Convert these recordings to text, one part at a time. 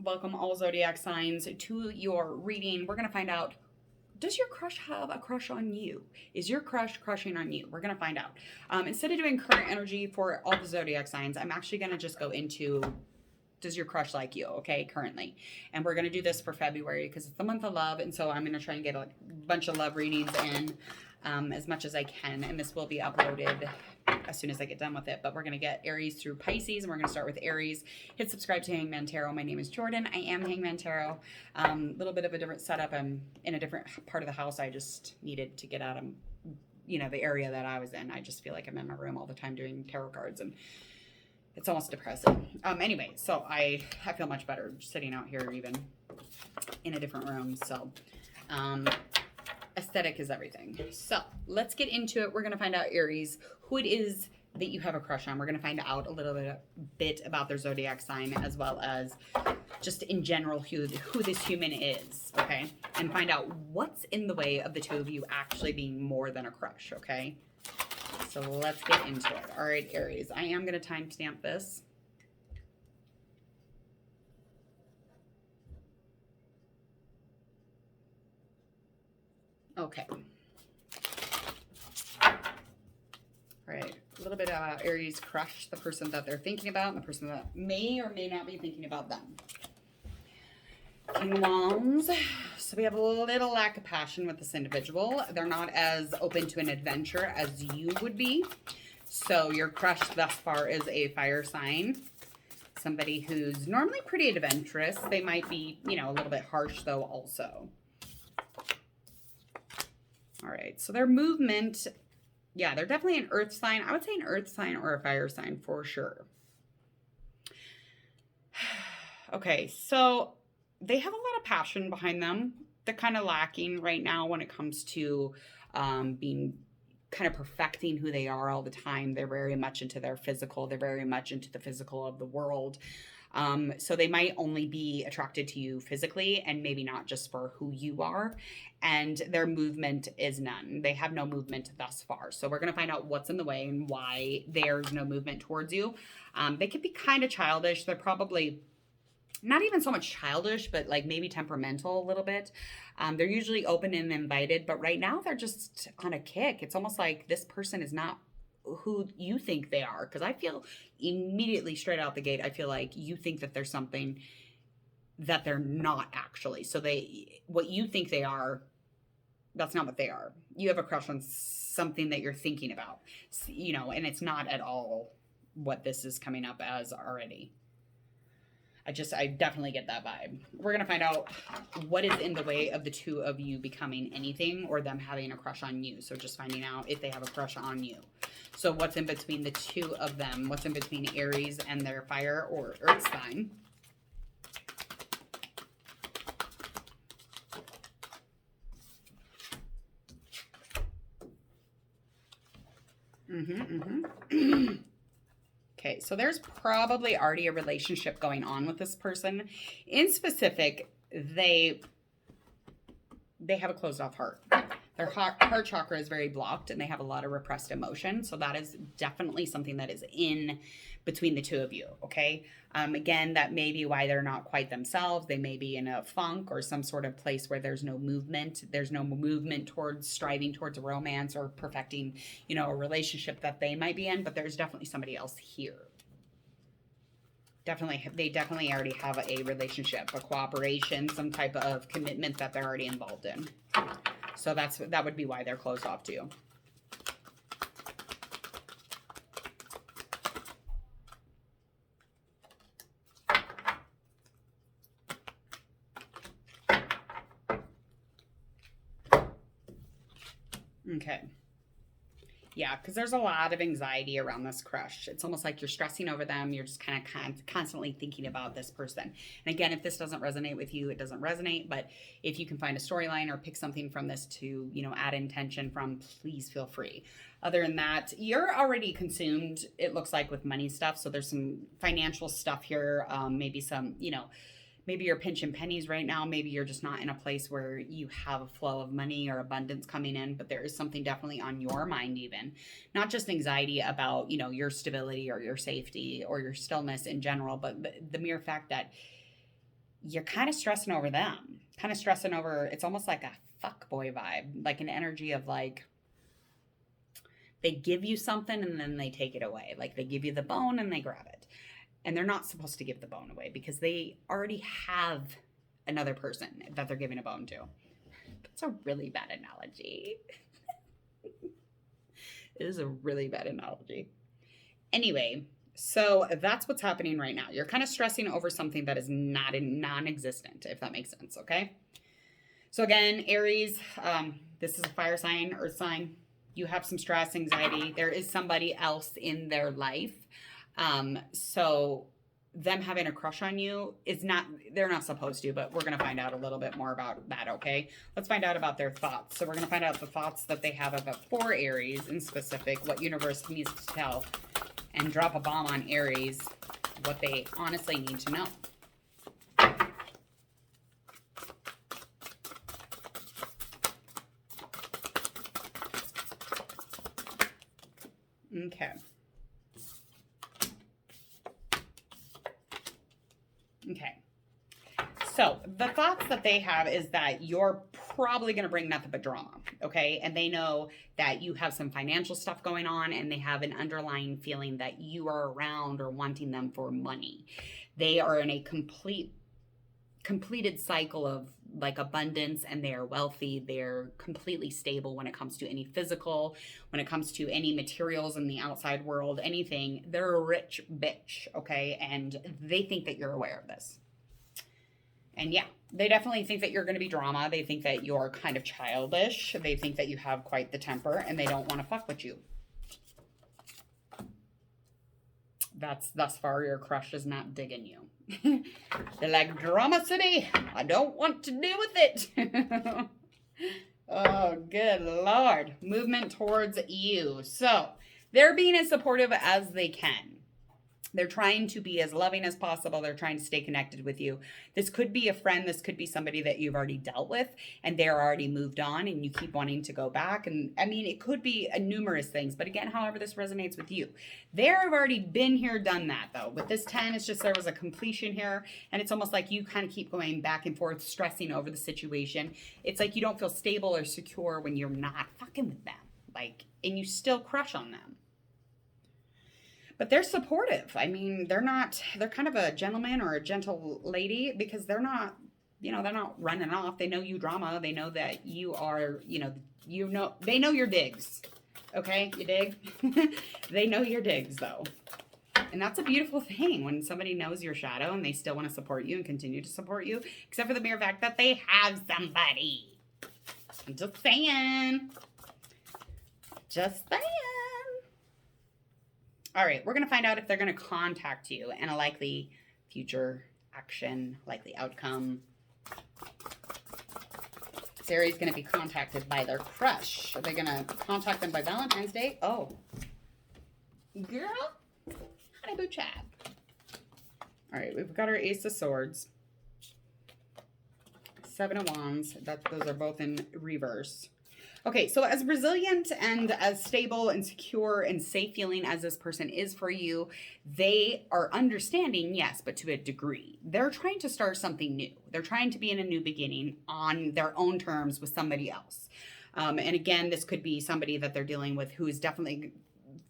Welcome all zodiac signs to your reading. We're going to find out, does your crush have a crush on you? Is your crush crushing on you? We're going to find out. Instead of doing current energy for all the zodiac signs, I'm actually going to just go into, does your crush like you, okay, currently? And we're going to do this for February because it's the month of love, and so I'm going to try and get a bunch of love readings in as much as I can, and this will be uploaded as soon as I get done with it. But we're going to get Aries through Pisces, and we're going to start with Aries. Hit subscribe to Hangman Tarot. My name is Jordan. I am Hangman Tarot. A little bit of a different setup. I'm in a different part of the house. I just needed to get out of, the area that I was in. I just feel like I'm in my room all the time doing tarot cards, and it's almost depressing. Anyway, so I feel much better sitting out here even in a different room. So, aesthetic is everything. So let's get into it. We're going to find out, Aries, who it is that you have a crush on. We're going to find out a little bit about their zodiac sign, as well as just in general who this human is, okay? And find out what's in the way of the two of you actually being more than a crush, okay? So let's get into it. All right, Aries, I am going to timestamp this. Okay. All right. A little bit of Aries crush, the person that they're thinking about, and the person that may or may not be thinking about them. King of Wands. So we have a little lack of passion with this individual. They're not as open to an adventure as you would be. So your crush thus far is a fire sign. Somebody who's normally pretty adventurous. They might be, a little bit harsh though also. All right, so their movement, yeah, they're definitely an earth sign. I would say an earth sign or a fire sign for sure. Okay, so they have a lot of passion behind them. They're kind of lacking right now when it comes to being kind of perfecting who they are all the time. They're very much into their physical. They're very much into the physical of the world. So they might only be attracted to you physically and maybe not just for who you are. And their movement is none. They have no movement thus far. So we're going to find out what's in the way and why there's no movement towards you. They could be kind of childish. They're probably not even so much childish, but like maybe temperamental a little bit. They're usually open and invited, but right now they're just on a kick. It's almost like this person is not who you think they are, because I feel immediately straight out the gate, I feel like you think that there's something that they're not actually. So what you think they are, that's not what they are. You have a crush on something that you're thinking about, and it's not at all what this is coming up as already. I definitely get that vibe. We're going to find out what is in the way of the two of you becoming anything or them having a crush on you. So just finding out if they have a crush on you. So what's in between the two of them? What's in between Aries and their fire or earth sign? Okay, so there's probably already a relationship going on with this person. In specific, they have a closed off heart. Their heart chakra is very blocked and they have a lot of repressed emotion. So that is definitely something that is in between the two of you, okay? Again, that may be why they're not quite themselves. They may be in a funk or some sort of place where there's no movement. There's no movement towards striving towards a romance or perfecting, a relationship that they might be in, but there's definitely somebody else here. They definitely already have a relationship, a cooperation, some type of commitment that they're already involved in. So that would be why they're closed off to you. Okay. Yeah, because there's a lot of anxiety around this crush. It's almost like you're stressing over them. You're just kind of constantly thinking about this person. And again, if this doesn't resonate with you, it doesn't resonate. But if you can find a storyline or pick something from this to, add intention from, please feel free. Other than that, you're already consumed, it looks like, with money stuff. So there's some financial stuff here. Maybe some, maybe you're pinching pennies right now. Maybe you're just not in a place where you have a flow of money or abundance coming in, but there is something definitely on your mind even. Not just anxiety about, your stability or your safety or your stillness in general, but the mere fact that you're kind of stressing over them. Kind of stressing over, it's almost like a fuckboy vibe, like an energy of like, they give you something and then they take it away. Like they give you the bone and they grab it. And they're not supposed to give the bone away because they already have another person that they're giving a bone to. That's a really bad analogy. It is a really bad analogy. Anyway, so that's what's happening right now. You're kind of stressing over something that is not non-existent, if that makes sense, okay? So again, Aries, this is a fire sign, earth sign. You have some stress, anxiety. There is somebody else in their life. So them having a crush on you is not, they're not supposed to, but we're going to find out a little bit more about that, okay? Let's find out about their thoughts. So we're going to find out the thoughts that they have about for Aries in specific, what universe needs to tell, and drop a bomb on Aries, what they honestly need to know. Okay. Okay. So the thoughts that they have is that you're probably going to bring nothing but drama. Okay. And they know that you have some financial stuff going on and they have an underlying feeling that you are around or wanting them for money. They are in a completed cycle of like abundance and they are wealthy. They're completely stable when it comes to any physical, when it comes to any materials in the outside world, anything. They're a rich bitch, okay? And they think that you're aware of this. And yeah, they definitely think that you're going to be drama. They think that you're kind of childish. They think that you have quite the temper and they don't want to fuck with you. That's thus far your crush is not digging you. They're like, drama city, I don't want to deal with it. Oh, good Lord. Movement towards you. So they're being as supportive as they can. They're trying to be as loving as possible. They're trying to stay connected with you. This could be a friend. This could be somebody that you've already dealt with and they're already moved on and you keep wanting to go back. And I mean, it could be numerous things. But again, however this resonates with you. They've already been here, done that though. With this 10, it's just there was a completion here. And it's almost like you kind of keep going back and forth, stressing over the situation. It's like you don't feel stable or secure when you're not fucking with them. Like, and you still crush on them. But they're supportive. I mean, they're kind of a gentleman or a gentle lady because they're not, they're not running off. They know you drama. They know that you are, they know your digs. Okay, you dig? They know your digs though. And that's a beautiful thing when somebody knows your shadow and they still want to support you and continue to support you, except for the mere fact that they have somebody. I'm just saying. Just saying. All right, we're going to find out if they're going to contact you and a likely future action, likely outcome. Aries going to be contacted by their crush. Are they going to contact them by Valentine's Day? Oh. Girl, honey boo chat. All right, we've got our Ace of Swords. Seven of Wands. Those are both in reverse. Okay, so as resilient and as stable and secure and safe feeling as this person is for you, they are understanding, yes, but to a degree. They're trying to start something new. They're trying to be in a new beginning on their own terms with somebody else. And again, this could be somebody that they're dealing with who is definitely,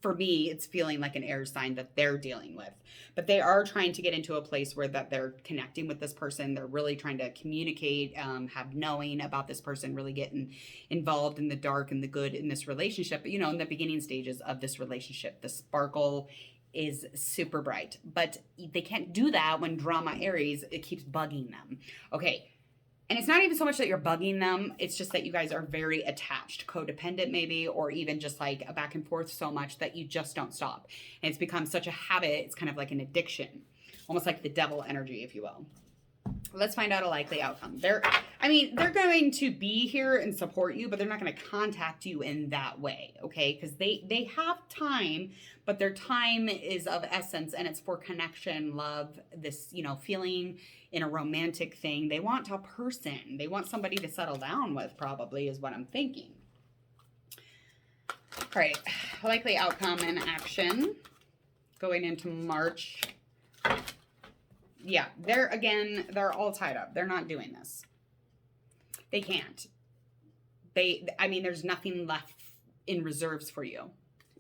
for me, it's feeling like an air sign that they're dealing with. But they are trying to get into a place where that they're connecting with this person. They're really trying to communicate, have knowing about this person, really getting involved in the dark and the good in this relationship. But, in the beginning stages of this relationship, the sparkle is super bright. But they can't do that when drama Aries, it keeps bugging them. Okay. And it's not even so much that you're bugging them. It's just that you guys are very attached, codependent maybe, or even just like a back and forth so much that you just don't stop. And it's become such a habit. It's kind of like an addiction, almost like the devil energy, if you will. Let's find out a likely outcome. They're going to be here and support you, but they're not going to contact you in that way, okay? Because they have time, but their time is of essence, and it's for connection, love, this, feeling in a romantic thing. They want a person. They want somebody to settle down with, probably, is what I'm thinking. All right, likely outcome and action going into March. Yeah, they're all tied up. They're not doing this. They can't. I mean, there's nothing left in reserves for you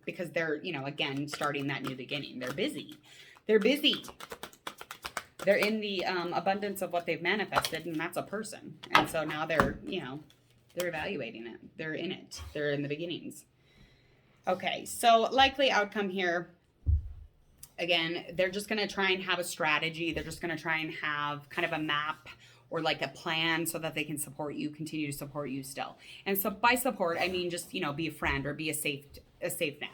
because they're, you know, again, starting that new beginning. They're busy. They're busy. They're in the abundance of what they've manifested, and that's a person. And so now they're, you know, they're evaluating it. They're in it. They're in the beginnings. Okay, so likely outcome here. Again, they're just going to try and have a strategy. They're just going to try and have kind of a map or like a plan so that they can support you, continue to support you still. And so by support, I mean just, you know, be a friend or be a safe net.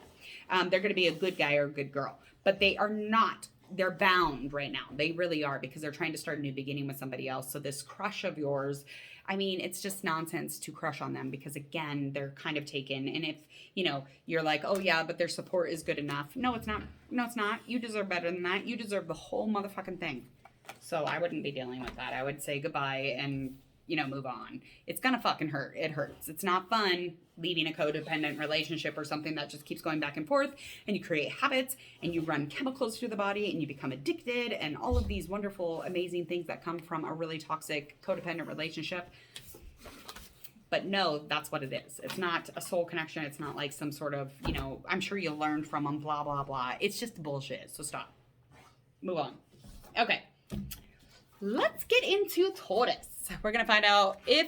They're going to be a good guy or a good girl, but they are not. They're bound right now. They really are, because they're trying to start a new beginning with somebody else. So this crush of yours, I mean, it's just nonsense to crush on them, because again, they're kind of taken. And if, you know, you're like, oh yeah, but their support is good enough. No, it's not. No, it's not. You deserve better than that. You deserve the whole motherfucking thing. So I wouldn't be dealing with that. I would say goodbye and, you know, move on. It's gonna fucking hurt. It hurts. It's not fun leaving a codependent relationship or something that just keeps going back and forth, and you create habits and you run chemicals through the body and you become addicted and all of these wonderful, amazing things that come from a really toxic codependent relationship. But no, that's what it is. It's not a soul connection. It's not like some sort of, you know, I'm sure you'll learn from them, blah, blah, blah. It's just bullshit. So stop. Move on. Okay. Let's get into Taurus. We're going to find out if,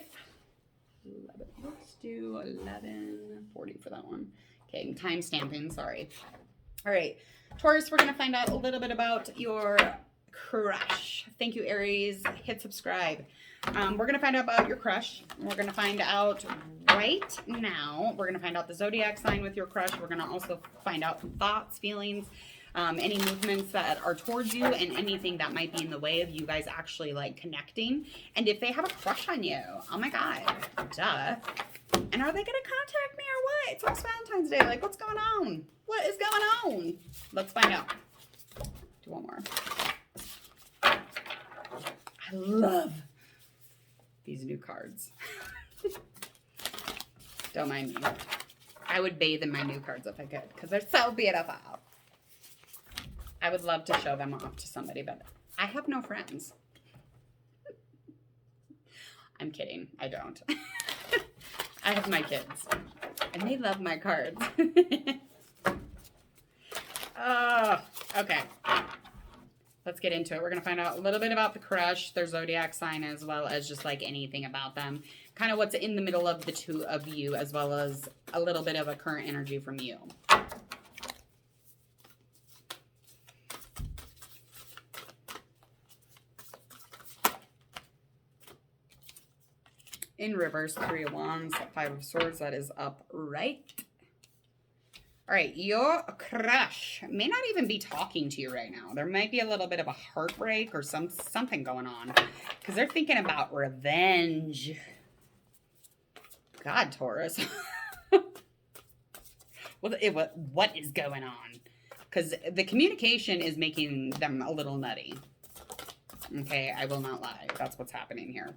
let's do 11:40 for that one. Okay, time stamping, sorry. All right, Taurus, we're going to find out a little bit about your crush. Thank you, Aries. Hit subscribe. We're going to find out about your crush. We're going to find out right now. We're going to find out the zodiac sign with your crush. We're going to also find out thoughts, feelings, any movements that are towards you, and anything that might be in the way of you guys actually like connecting. And if they have a crush on you, oh my God, duh. And are they going to contact me or what? It's almost Valentine's Day. Like, what's going on? What is going on? Let's find out. Do one more. I love these new cards. Don't mind me. I would bathe in my new cards if I could, because they're so beautiful. I would love to show them off to somebody, but I have no friends. I'm kidding. I don't. I have my kids, and they love my cards. Oh, okay. Let's get into it. We're going to find out a little bit about the crush, their zodiac sign, as well as just like anything about them. Kind of what's in the middle of the two of you, as well as a little bit of a current energy from you. In reverse, 3 of Wands, 5 of Swords, that is upright. All right, your crush may not even be talking to you right now. There might be a little bit of a heartbreak or something going on, because they're thinking about revenge. God, Taurus. What is going on? Because the communication is making them a little nutty. Okay, I will not lie. That's what's happening here.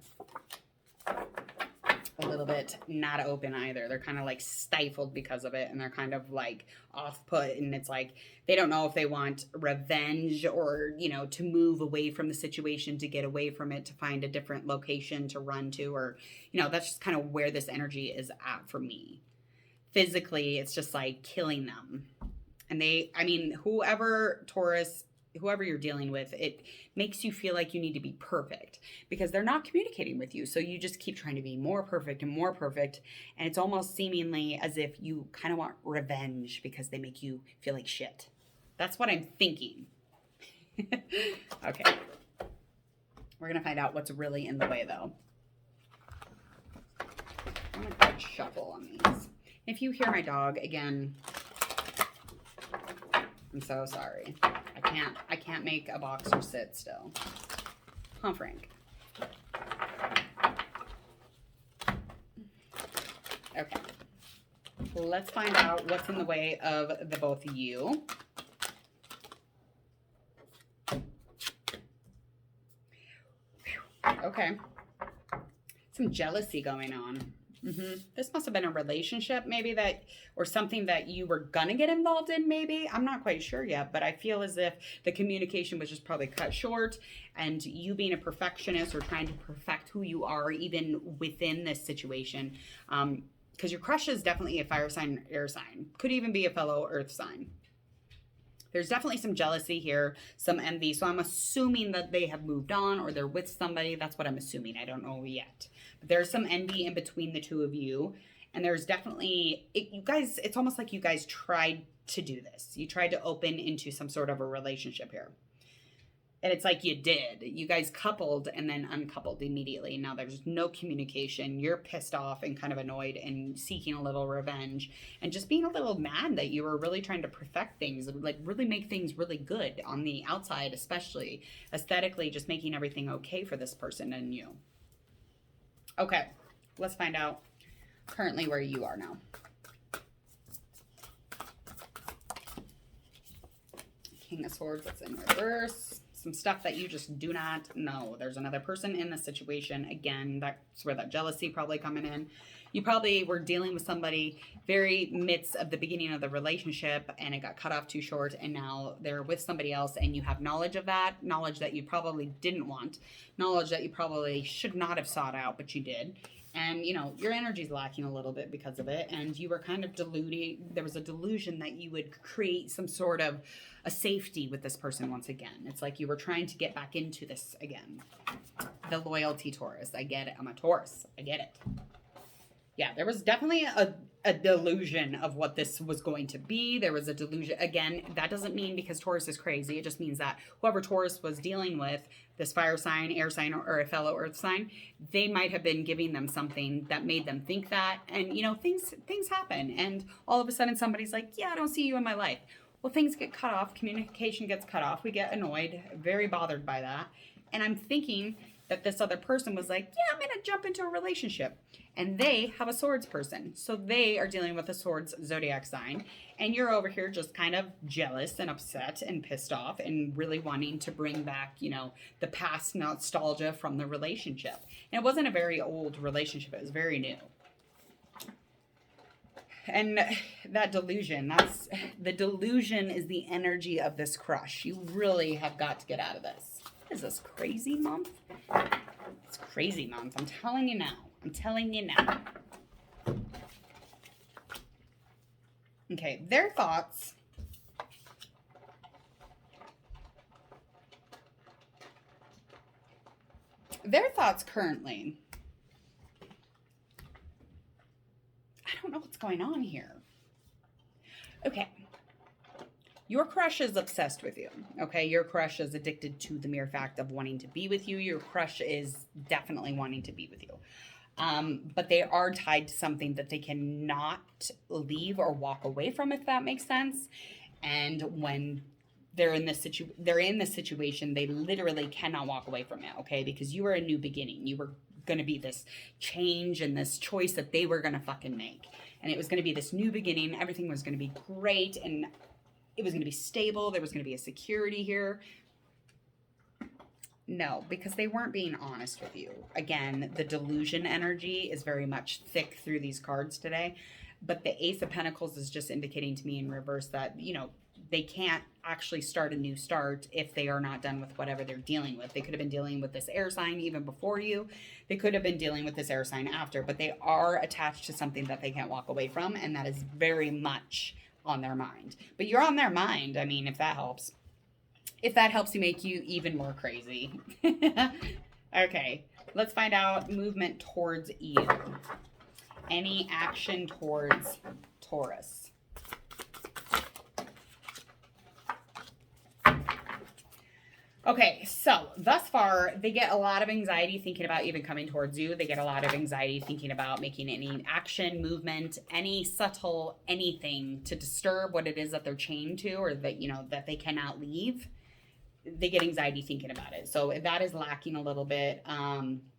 A little bit not open either. They're kind of like stifled because of it, and they're kind of like off put, and it's like they don't know if they want revenge or, you know, to move away from the situation, to get away from it, to find a different location to run to, or, you know, that's just kind of where this energy is at for me. Physically, it's just like killing them. And I mean, whoever you're dealing with, it makes you feel like you need to be perfect, because they're not communicating with you. So you just keep trying to be more perfect and more perfect. And it's almost seemingly as if you kind of want revenge because they make you feel like shit. That's what I'm thinking. Okay. We're going to find out what's really in the way, though. I'm going to shuffle on these. If you hear my dog, again, I'm so sorry. I can't make a boxer sit still. Huh, Frank? Okay. Let's find out what's in the way of the both of you. Okay. Some jealousy going on. This must have been a relationship maybe that, or something that you were gonna get involved in maybe. I'm not quite sure yet, but I feel as if the communication was just probably cut short, and you being a perfectionist or trying to perfect who you are even within this situation. Because your crush is definitely a fire sign, air sign. Could even be a fellow earth sign. There's definitely some jealousy here, some envy. So I'm assuming that they have moved on or they're with somebody. That's what I'm assuming. I don't know yet. But there's some envy in between the two of you. And there's definitely, you guys, it's almost like you guys tried to do this. You tried to open into some sort of a relationship here. And it's like you did. You guys coupled and then uncoupled immediately. Now there's no communication. You're pissed off and kind of annoyed and seeking a little revenge and just being a little mad that you were really trying to perfect things, like really make things really good on the outside, especially aesthetically, just making everything okay for this person and you. Okay, let's find out currently where you are now. King of Swords, that's in reverse. Some stuff that you just do not know. There's another person in the situation. Again, that's where that jealousy probably coming in. You probably were dealing with somebody very midst of the beginning of the relationship and it got cut off too short, and now they're with somebody else and you have knowledge of that, knowledge that you probably didn't want, knowledge that you probably should not have sought out, but you did. And, you know, your energy's lacking a little bit because of it. And you were kind of deluding. There was a delusion that you would create some sort of a safety with this person once again. It's like you were trying to get back into this again. The loyalty Taurus. I get it. I'm a Taurus. I get it. Yeah, there was definitely a delusion of what this was going to be. There was a delusion. Again, that doesn't mean because Taurus is crazy. It just means that whoever Taurus was dealing with, this fire sign, air sign, or a fellow earth sign, they might have been giving them something that made them think that. And, you know, things happen. And all of a sudden somebody's like, yeah, I don't see you in my life. Well, things get cut off. Communication gets cut off. We get annoyed, very bothered by that. And I'm thinking that this other person was like, yeah, I'm going to jump into a relationship. And they have a swords person. So they are dealing with a swords zodiac sign. And you're over here just kind of jealous and upset and pissed off and really wanting to bring back, you know, the past nostalgia from the relationship. And it wasn't a very old relationship. It was very new. And that delusion, the delusion is the energy of this crush. You really have got to get out of this. What is this, crazy month? It's crazy month. I'm telling you now. I'm telling you now. Okay, their thoughts. Their thoughts currently. I don't know what's going on here. Okay. Your crush is obsessed with you, okay? Your crush is addicted to the mere fact of wanting to be with you. Your crush is definitely wanting to be with you. But they are tied to something that they cannot leave or walk away from, if that makes sense. And when they're in this situation, they literally cannot walk away from it, okay? Because you were a new beginning. You were going to be this change and this choice that they were going to fucking make. And it was going to be this new beginning. Everything was going to be great. And it was going to be stable. There was going to be a security here. No, because they weren't being honest with you. Again, the delusion energy is very much thick through these cards today. But the Ace of Pentacles is just indicating to me in reverse that, you know, they can't actually start a new start if they are not done with whatever they're dealing with. They could have been dealing with this air sign even before you. They could have been dealing with this air sign after. But they are attached to something that they can't walk away from. And that is very much on their mind. But you're on their mind. I mean, if that helps. If that helps you make you even more crazy. Okay, let's find out movement towards you. Any action towards Taurus. Okay, so thus far, they get a lot of anxiety thinking about even coming towards you. They get a lot of anxiety thinking about making any action, movement, any subtle anything to disturb what it is that they're chained to, or that, you know, that they cannot leave. They get anxiety thinking about it. So that is lacking a little bit.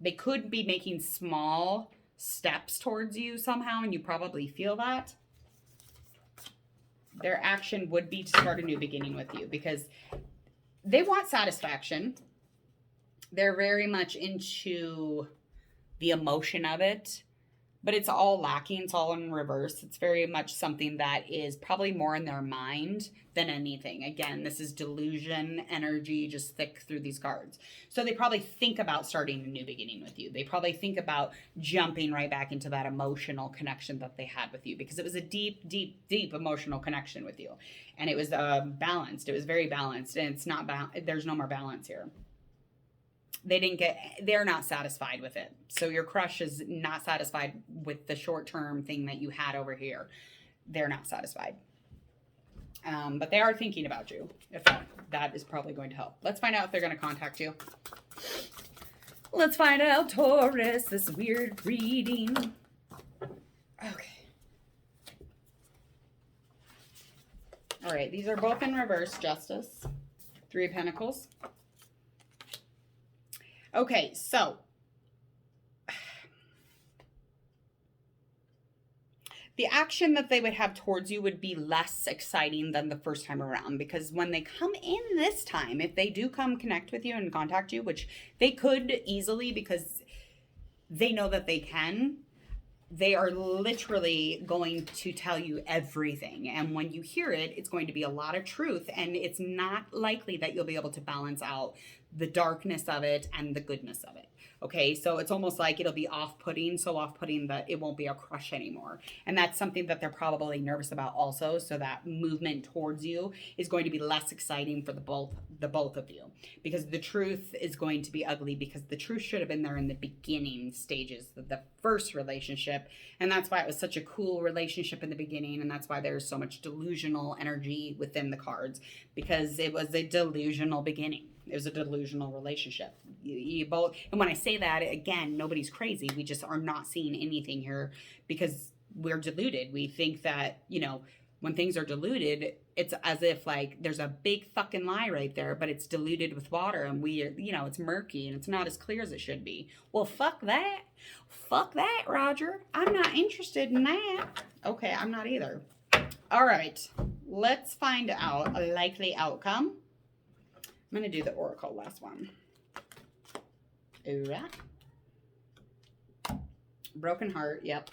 They could be making small steps towards you somehow, and you probably feel that. Their action would be to start a new beginning with you because they want satisfaction. They're very much into the emotion of it. but it's all lacking. It's all in reverse. It's very much something that is probably more in their mind than anything. Again, this is delusion energy, just thick through these cards. So they probably think about starting a new beginning with you. They probably think about jumping right back into that emotional connection that they had with you, because it was a deep, deep, deep emotional connection with you. And it was balanced. It was very balanced, and it's not, there's no more balance here. They're not satisfied with it. So your crush is not satisfied with the short-term thing that you had over here. They're not satisfied. But they are thinking about you. If that is probably going to help. Let's find out if they're going to contact you. Let's find out, Taurus, this weird reading. Okay. All right, these are both in reverse, Justice. 3 of Pentacles. Okay, so the action that they would have towards you would be less exciting than the first time around, because when they come in this time, if they do come connect with you and contact you, which they could easily because they know that they can, they are literally going to tell you everything. And when you hear it, it's going to be a lot of truth, and it's not likely that you'll be able to balance out the darkness of it and the goodness of it. Okay, so it's almost like it'll be off-putting, so off-putting that it won't be a crush anymore. And that's something that they're probably nervous about also, so that movement towards you is going to be less exciting for the both of you. Because the truth is going to be ugly, because the truth should have been there in the beginning stages of the first relationship. And that's why it was such a cool relationship in the beginning, and that's why there's so much delusional energy within the cards, because it was a delusional beginning. It was a delusional relationship. You both, and when I say that, again, nobody's crazy. We just are not seeing anything here because we're deluded. We think that, you know, when things are diluted, it's as if like there's a big fucking lie right there, but it's diluted with water, and you know, it's murky and it's not as clear as it should be. Well, fuck that. Fuck that, Roger. I'm not interested in that. Okay, I'm not either. All right, let's find out a likely outcome. I'm going to do the oracle last one. Ooh, broken heart, yep.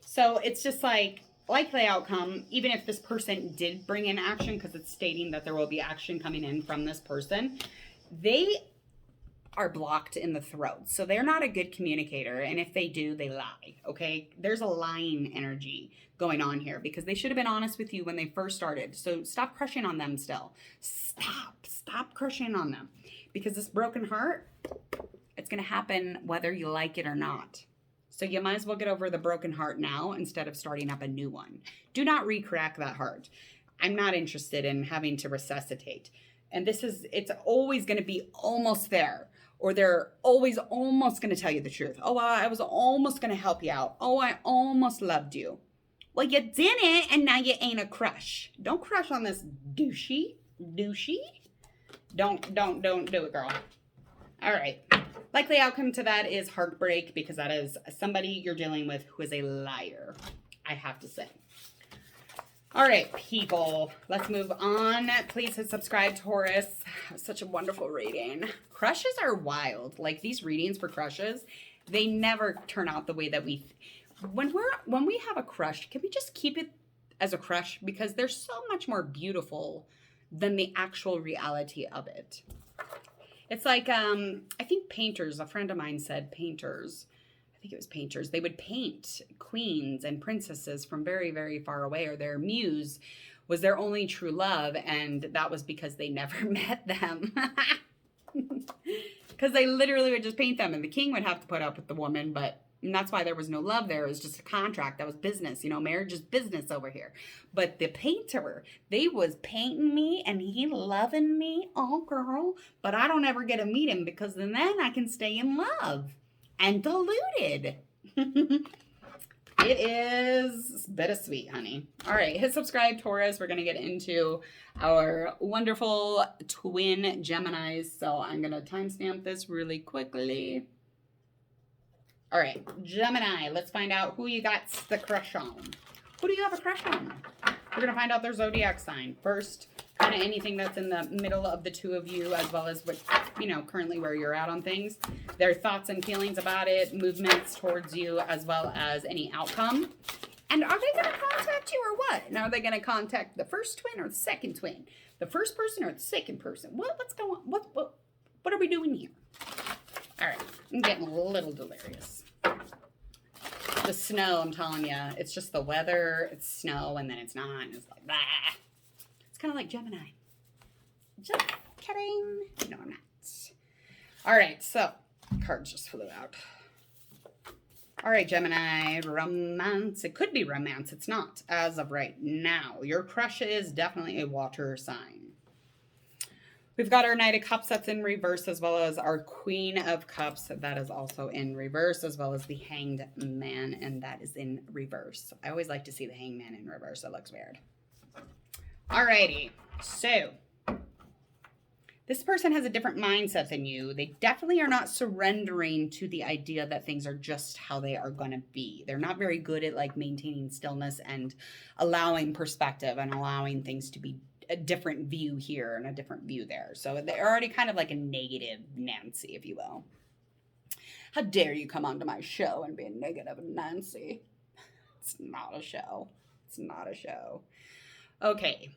So it's just like likely outcome, even if this person did bring in action, because it's stating that there will be action coming in from this person, they are blocked in the throat. So they're not a good communicator, and if they do, they lie, okay? There's a lying energy going on here, because they should have been honest with you when they first started. So stop crushing on them still. Stop crushing on them, because this broken heart, it's going to happen whether you like it or not. So you might as well get over the broken heart now instead of starting up a new one. Do not re-crack that heart. I'm not interested in having to resuscitate. And it's always going to be almost there. Or they're always almost going to tell you the truth. Oh, I was almost going to help you out. Oh, I almost loved you. Well, you didn't, and now you ain't a crush. Don't crush on this douchey. Don't do it, girl. All right. Likely outcome to that is heartbreak, because that is somebody you're dealing with who is a liar, I have to say. All right, people, let's move on. Please hit subscribe, Taurus. Such a wonderful reading. Crushes are wild. Like, these readings for crushes, they never turn out the way that we... When we have a crush, can we just keep it as a crush? Because they're so much more beautiful than the actual reality of it. It's like, I think painters, a friend of mine said painters, I think it was painters, they would paint queens and princesses from very, very far away, or their muse was their only true love, and that was because they never met them. Because they literally would just paint them, and the king would have to put up with the woman, and that's why there was no love there. It was just a contract. That was business. You know, marriage is business over here. But the painter, they was painting me and he loving me. Oh, girl. But I don't ever get to meet him, because then I can stay in love and deluded. It is bittersweet, honey. All right, hit subscribe, Taurus. We're going to get into our wonderful twin Geminis. So I'm going to timestamp this really quickly. All right, Gemini, let's find out who you got the crush on. Who do you have a crush on? We're going to find out their zodiac sign. First kind of anything that's in the middle of the two of you, as well as what, you know, currently where you're at on things. Their thoughts and feelings about it, movements towards you, as well as any outcome. And are they going to contact you or what? And are they going to contact the first twin or the second twin? The first person or the second person? What's going on? What are we doing here? All right, I'm getting a little delirious. The snow, I'm telling you, it's just the weather. It's snow, and then it's not. And it's like, bah. It's kind of like Gemini. Just kidding. No, I'm not. All right, so cards just flew out. All right, Gemini, romance. It could be romance. It's not as of right now. Your crush is definitely a water sign. We've got our Knight of Cups that's in reverse, as well as our Queen of Cups that is also in reverse, as well as the Hanged Man, and that is in reverse. I always like to see the Hanged Man in reverse. It looks weird. Alrighty, so this person has a different mindset than you. They definitely are not surrendering to the idea that things are just how they are going to be. They're not very good at like maintaining stillness and allowing perspective and allowing things to be a different view here and a different view there. So they're already kind of like a negative Nancy, if you will. How dare you come onto my show and be a negative Nancy? It's not a show. It's not a show. Okay.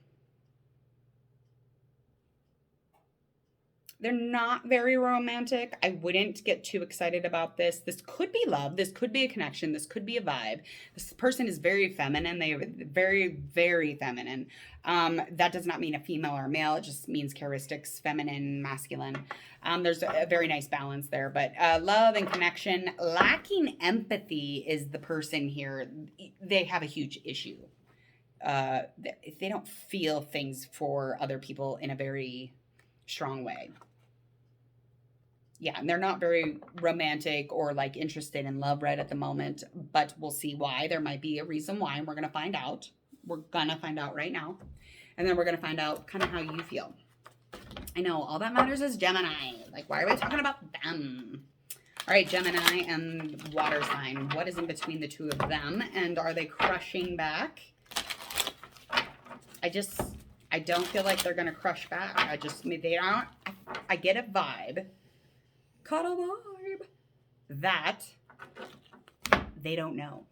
They're not very romantic. I wouldn't get too excited about this. This could be love. This could be a connection. This could be a vibe. This person is very feminine. They are very, very feminine. That does not mean a female or a male. It just means characteristics, feminine, masculine. There's a very nice balance there. But love and connection, lacking empathy is the person here. They have a huge issue. They don't feel things for other people in a very strong way. Yeah, and they're not very romantic or like interested in love right at the moment, but we'll see why. There might be a reason why, and we're going to find out. We're going to find out right now. And then we're going to find out kind of how you feel. I know, all that matters is Gemini. Like, why are we talking about them? All right, Gemini and water sign. What is in between the two of them? And are they crushing back? I don't feel like they're going to crush back. I get a vibe. Caught a vibe. That they don't know.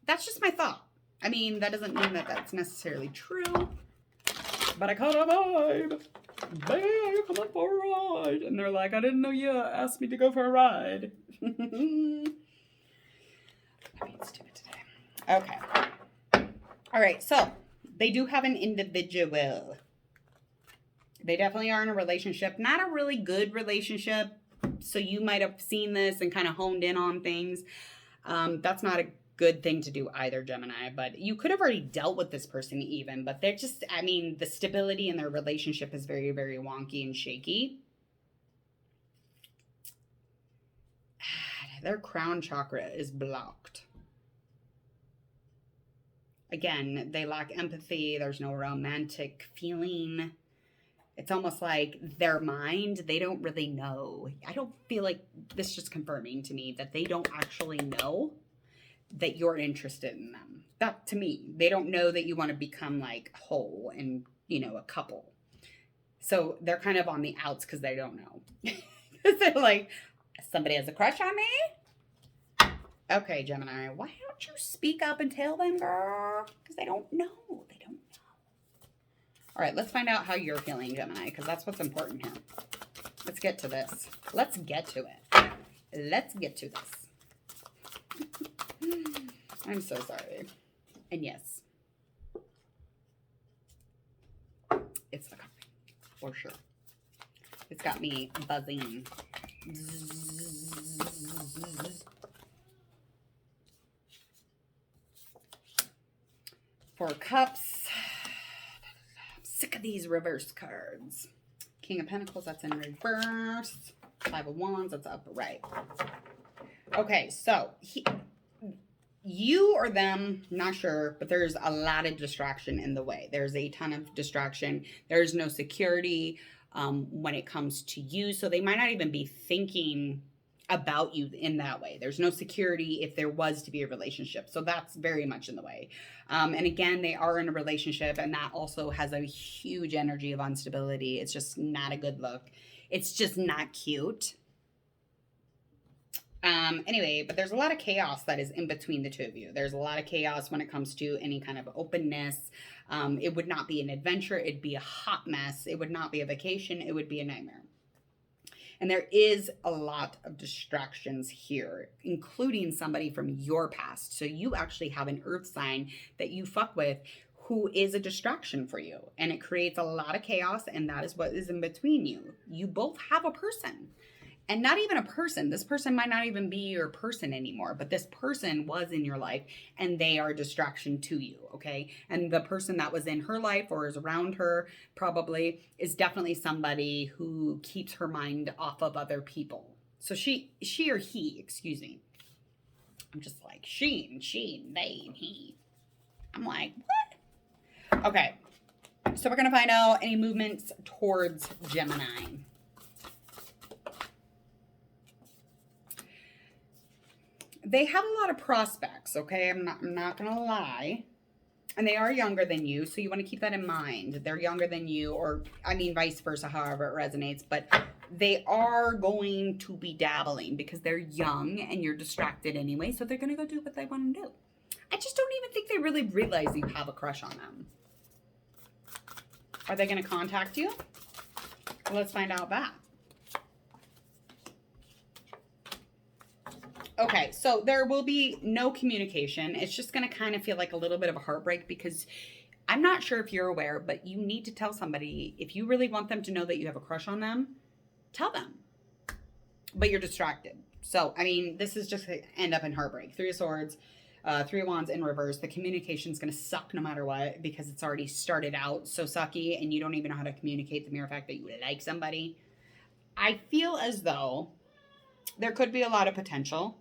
That's just my thought. I mean, that doesn't mean that that's necessarily true. But I caught a vibe. Babe, come on for a ride. And they're like, I didn't know you asked me to go for a ride. I'm being stupid today. Okay. All right, so they do have an individual. They definitely are in a relationship. Not a really good relationship. So you might have seen this and kind of honed in on things. That's not a good thing to do either, Gemini. But you could have already dealt with this person even. But they're just, I mean, the stability in their relationship is very, very wonky and shaky. Their crown chakra is blocked. Again, they lack empathy. There's no romantic feeling. It's almost like their mind, they don't really know. I don't feel like this is just confirming to me that they don't actually know that you're interested in them. That, to me, they don't know that you want to become like whole and, you know, a couple. So they're kind of on the outs because they don't know. They're like, somebody has a crush on me? Okay, Gemini, why don't you speak up and tell them, girl? Because they don't know. They don't know. All right, let's find out how you're feeling, Gemini, because that's what's important here. Let's get to this. Let's get to it. Let's get to this. I'm so sorry. And yes, it's the coffee, for sure. It's got me buzzing. Four of Cups. I'm sick of these reverse cards. King of Pentacles, that's in reverse. Five of Wands, that's up right. Okay, so you or them, not sure, but there's a lot of distraction in the way. There's a ton of distraction. There's no security when it comes to you. So they might not even be thinking about you in that way. There's no security if there was to be a relationship. So that's very much in the way. And again, they are in a relationship, and that also has a huge energy of instability. It's just not a good look. It's just not cute. Anyway, but there's a lot of chaos that is in between the two of you. There's a lot of chaos when it comes to any kind of openness. It would not be an adventure. It'd be a hot mess. It would not be a vacation. It would be a nightmare. And there is a lot of distractions here, including somebody from your past. So you actually have an earth sign that you fuck with who is a distraction for you. And it creates a lot of chaos, and that is what is in between you. You both have a person. And not even a person. This person might not even be your person anymore, but this person was in your life, and they are a distraction to you, okay? And the person that was in her life or is around her probably is definitely somebody who keeps her mind off of other people. So she or he, excuse me. I'm just like, she, they, and he. I'm like, what? Okay. So we're going to find out any movements towards Gemini. They have a lot of prospects, okay? I'm not going to lie. And they are younger than you, so you want to keep that in mind. They're younger than you, or, I mean, vice versa, however it resonates. But they are going to be dabbling because they're young and you're distracted anyway, so they're going to go do what they want to do. I just don't even think they really realize you have a crush on them. Are they going to contact you? Let's find out that. Okay, so there will be no communication. It's just going to kind of feel like a little bit of a heartbreak because I'm not sure if you're aware, but you need to tell somebody. If you really want them to know that you have a crush on them, tell them. But you're distracted. So, I mean, this is just going to end up in heartbreak. Three of Swords, Three of Wands in reverse. The communication is going to suck no matter what because it's already started out so sucky and you don't even know how to communicate the mere fact that you like somebody. I feel as though there could be a lot of potential.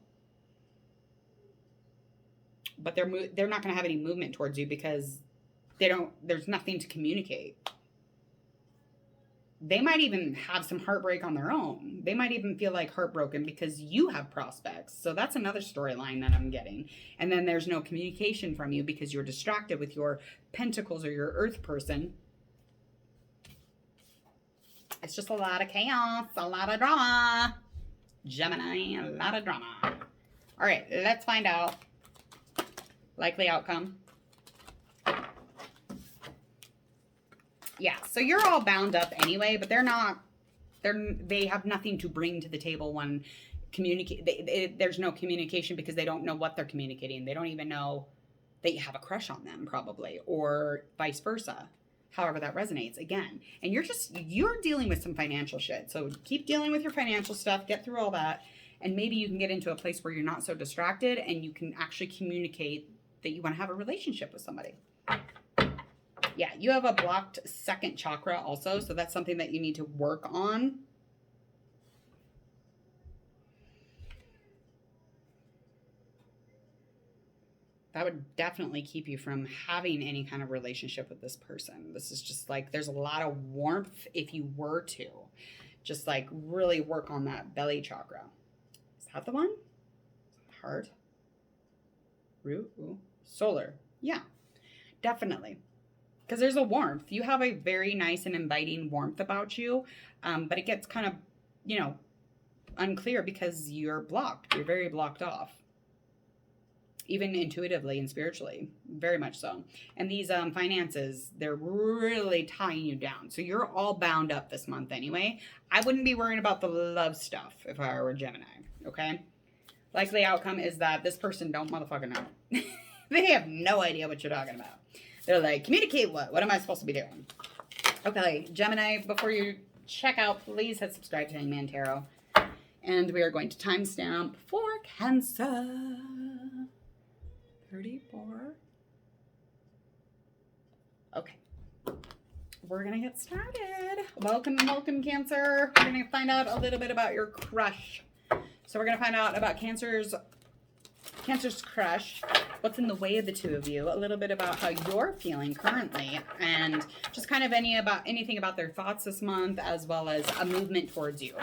But they're not going to have any movement towards you because there's nothing to communicate. They might even have some heartbreak on their own. They might even feel like heartbroken because you have prospects. So that's another storyline that I'm getting. And then there's no communication from you because you're distracted with your pentacles or your earth person. It's just a lot of chaos, a lot of drama. Gemini, a lot of drama. All right, let's find out. Likely outcome. Yeah, so you're all bound up anyway, but they have nothing to bring to the table when there's no communication because they don't know what they're communicating. They don't even know that you have a crush on them probably, or vice versa. However that resonates again. And you're dealing with some financial shit. So keep dealing with your financial stuff, get through all that, and maybe you can get into a place where you're not so distracted and you can actually communicate that you want to have a relationship with somebody. Yeah, you have a blocked second chakra also, so that's something that you need to work on. That would definitely keep you from having any kind of relationship with this person. This is just like, there's a lot of warmth if you were to. Just like really work on that belly chakra. Is that the one? Heart? Root? Ooh. Solar. Yeah, definitely. Because there's a warmth. You have a very nice and inviting warmth about you, but it gets kind of, unclear because you're blocked. You're very blocked off. Even intuitively and spiritually. Very much so. And these finances, they're really tying you down. So you're all bound up this month anyway. I wouldn't be worrying about the love stuff if I were Gemini, okay? Likely outcome is that this person don't motherfucking know. They have no idea what you're talking about. They're like, communicate what? What am I supposed to be doing? Okay, Gemini, before you check out, please hit subscribe to Hangman Tarot. And we are going to timestamp for Cancer. 34. Okay. We're going to get started. Welcome, welcome, Cancer. We're going to find out a little bit about your crush. So we're going to find out about Cancer's crush, what's in the way of the two of you, a little bit about how you're feeling currently, and just kind of anything about their thoughts this month, as well as a movement towards you.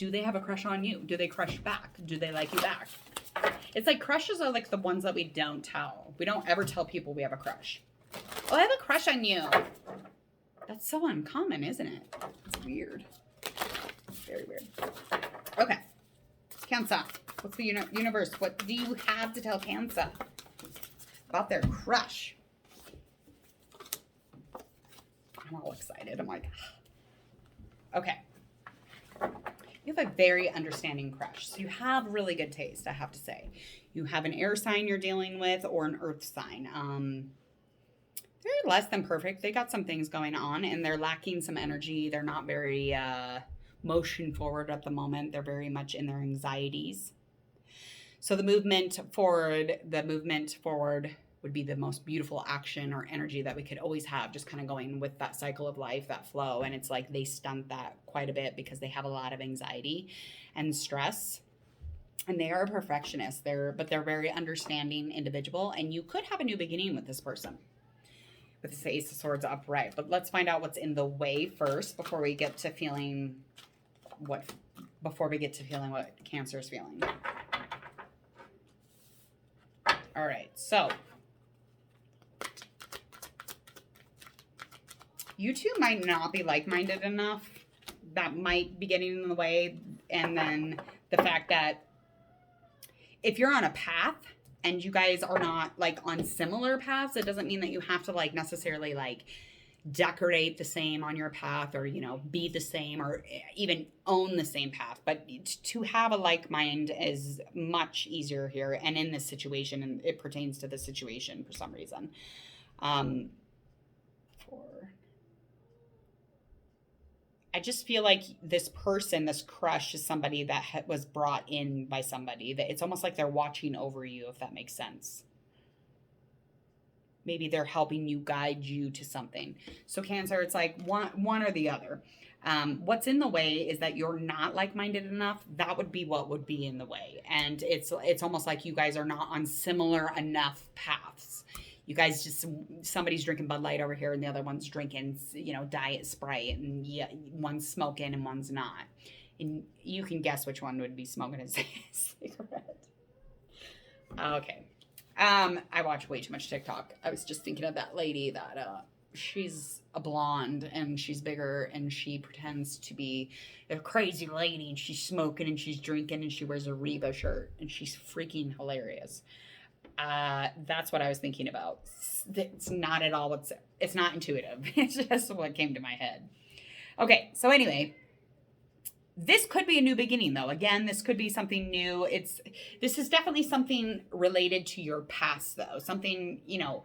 Do they have a crush on you? Do they crush back? Do they like you back? It's like crushes are like the ones that we don't tell. We don't ever tell people we have a crush. Oh, I have a crush on you. That's so uncommon, isn't it? It's weird. Very weird. Okay. Cancer. What's the universe? What do you have to tell Cancer about their crush? I'm all excited. I'm like, okay. You have a very understanding crush. So you have really good taste, I have to say. You have an air sign you're dealing with or an earth sign. They're less than perfect. They got some things going on and they're lacking some energy. They're not very motion forward at the moment. They're very much in their anxieties. So the movement forward would be the most beautiful action or energy that we could always have, just kind of going with that cycle of life, that flow. And it's like they stunt that quite a bit because they have a lot of anxiety and stress. And they are a perfectionist. But they're very understanding individual. And you could have a new beginning with this person with this Ace of Swords upright. But let's find out what's in the way first before we get to feeling what Cancer is feeling. All right, so you two might not be like-minded enough. That might be getting in the way. And then the fact that if you're on a path and you guys are not like on similar paths, it doesn't mean that you have to like necessarily like decorate the same on your path or, you know, be the same or even own the same path. But to have a like mind is much easier here. And in this situation, and it pertains to this situation for some reason. I just feel like this person, this crush, is somebody that was brought in by somebody. That it's almost like they're watching over you, if that makes sense. Maybe they're helping you, guide you to something. So Cancer, it's like one or the other. What's in the way is that you're not like-minded enough. That would be what would be in the way. And it's almost like you guys are not on similar enough paths. You guys just, somebody's drinking Bud Light over here and the other one's drinking, you know, Diet Sprite, and yeah, one's smoking and one's not. And you can guess which one would be smoking a cigarette. Okay. I watch way too much TikTok. I was just thinking of that lady that, she's a blonde and she's bigger and she pretends to be a crazy lady and she's smoking and she's drinking and she wears a Reba shirt and she's freaking hilarious. That's what I was thinking about. It's not at all it's not intuitive. It's just what came to my head. Okay, so anyway, this could be a new beginning though. Again, this could be something new. This is definitely something related to your past though. Something, you know,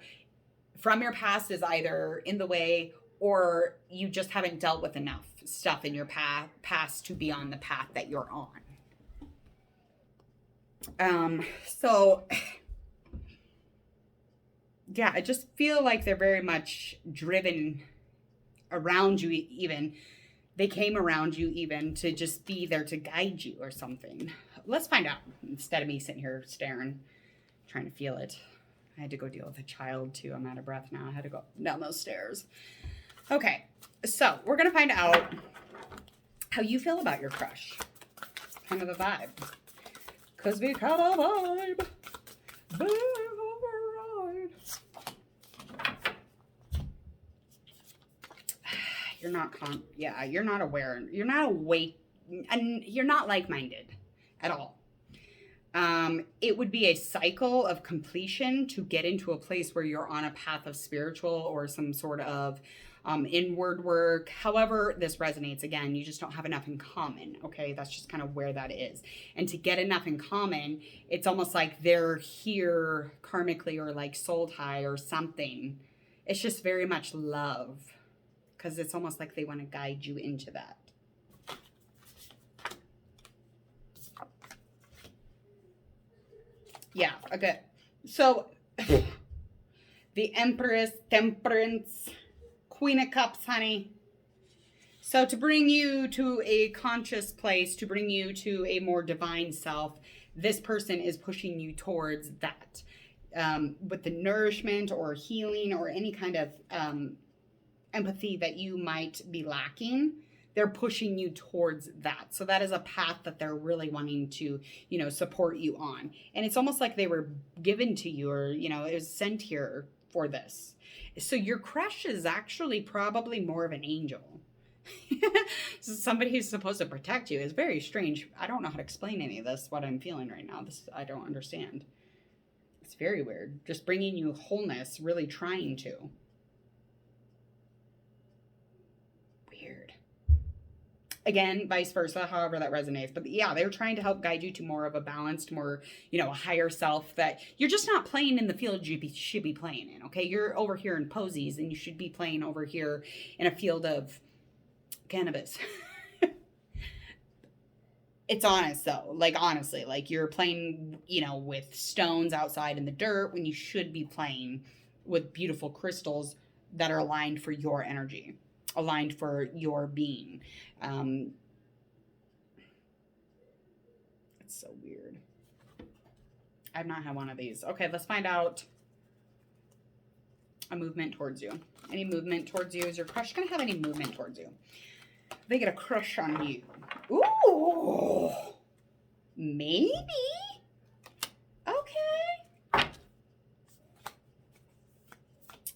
from your past is either in the way or you just haven't dealt with enough stuff in your past to be on the path that you're on. So yeah, I just feel like they're very much driven around you even. They came around you even to just be there to guide you or something. Let's find out instead of me sitting here staring, trying to feel it. I had to go deal with a child too. I'm out of breath now. I had to go down those stairs. Okay, so we're going to find out how you feel about your crush. Kind of the vibe. Because we got a vibe. You're not you're not aware. You're not awake, and you're not like-minded at all. It would be a cycle of completion to get into a place where you're on a path of spiritual or some sort of inward work. However this resonates, again, you just don't have enough in common, okay? That's just kind of where that is. And to get enough in common, it's almost like they're here karmically or like soul tie or something. It's just very much love. Because it's almost like they want to guide you into that. Yeah, okay. So, the Empress, Temperance, Queen of Cups, honey. So to bring you to a conscious place, to bring you to a more divine self, this person is pushing you towards that. With the nourishment or healing or any kind of empathy that you might be lacking, they're pushing you towards that. So that is a path that they're really wanting to, you know, support you on. And it's almost like they were given to you, or, you know, it was sent here for this. So your crush is actually probably more of an angel. Somebody who's supposed to protect you. Is very strange. I don't know how to explain any of this, what I'm feeling right now. This, I don't understand. It's very weird. Just bringing you wholeness, really trying to. Weird. Again, vice versa, however that resonates. But yeah, they're trying to help guide you to more of a balanced, more, you know, a higher self, that you're just not playing in the field you should be playing in, okay? You're over here in posies, and you should be playing over here in a field of cannabis. It's honest though, like honestly, like you're playing, you know, with stones outside in the dirt when you should be playing with beautiful crystals that are aligned for your energy, aligned for your being. It's so weird. I've not had one of these. Okay, let's find out a movement towards you. Any movement towards you? Is your crush gonna have any movement towards you? They get a crush on you. Ooh, maybe. Okay.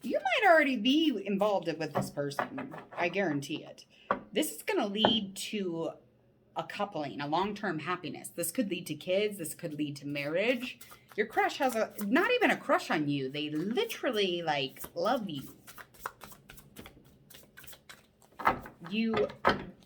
You might already be involved with this person. I guarantee it. This is going to lead to a coupling, a long-term happiness. This could lead to kids. This could lead to marriage. Your crush has not even a crush on you. They literally, like, love you. You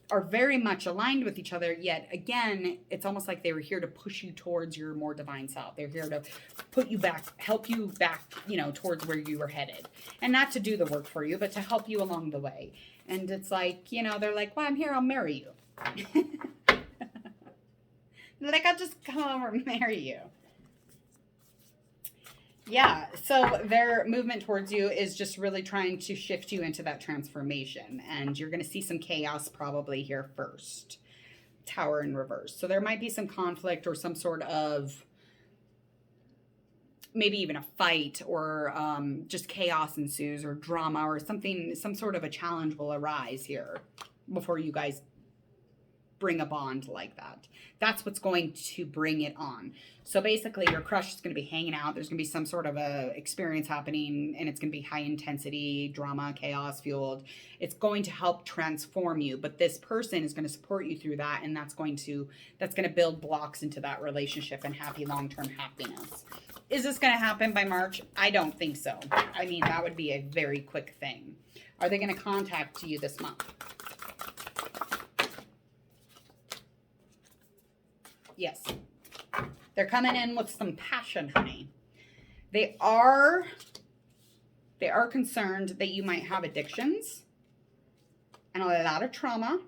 are very much aligned with each other, yet again, it's almost like they were here to push you towards your more divine self. They're here to put you back, help you back, you know, towards where you were headed. And not to do the work for you, but to help you along the way. And it's like, you know, they're like, well, I'm here, I'll marry you. Like, I'll just come over and marry you. Yeah, so their movement towards you is just really trying to shift you into that transformation. And you're going to see some chaos probably here first. Tower in reverse. So there might be some conflict or some sort of, maybe even a fight, or just chaos ensues, or drama, or something, some sort of a challenge will arise here before you guys bring a bond like that. That's what's going to bring it on. So basically your crush is going to be hanging out. There's going to be some sort of a experience happening, and it's going to be high intensity, drama, chaos fueled. It's going to help transform you, but this person is going to support you through that, and that's going to build blocks into that relationship and happy long-term happiness. Is this going to happen by March? I don't think so. I mean, that would be a very quick thing. Are they going to contact you this month? Yes. They're coming in with some passion, honey. They are concerned that you might have addictions and a lot of trauma,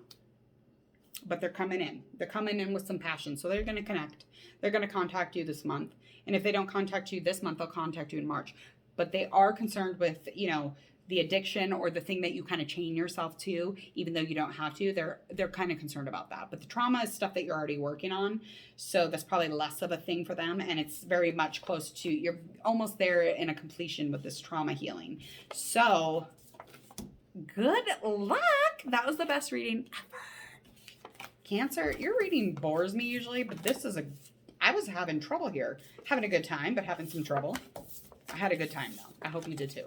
but they're coming in. They're coming in with some passion. So they're going to connect. They're going to contact you this month. And if they don't contact you this month, they'll contact you in March. But they are concerned with, you know, the addiction or the thing that you kind of chain yourself to, even though you don't have to. They're kind of concerned about that. But the trauma is stuff that you're already working on. So that's probably less of a thing for them. And it's very much close to, you're almost there in a completion with this trauma healing. So good luck. That was the best reading ever. Cancer, your reading bores me usually, but this is I was having trouble here. Having a good time, but having some trouble. I had a good time though. I hope you did too.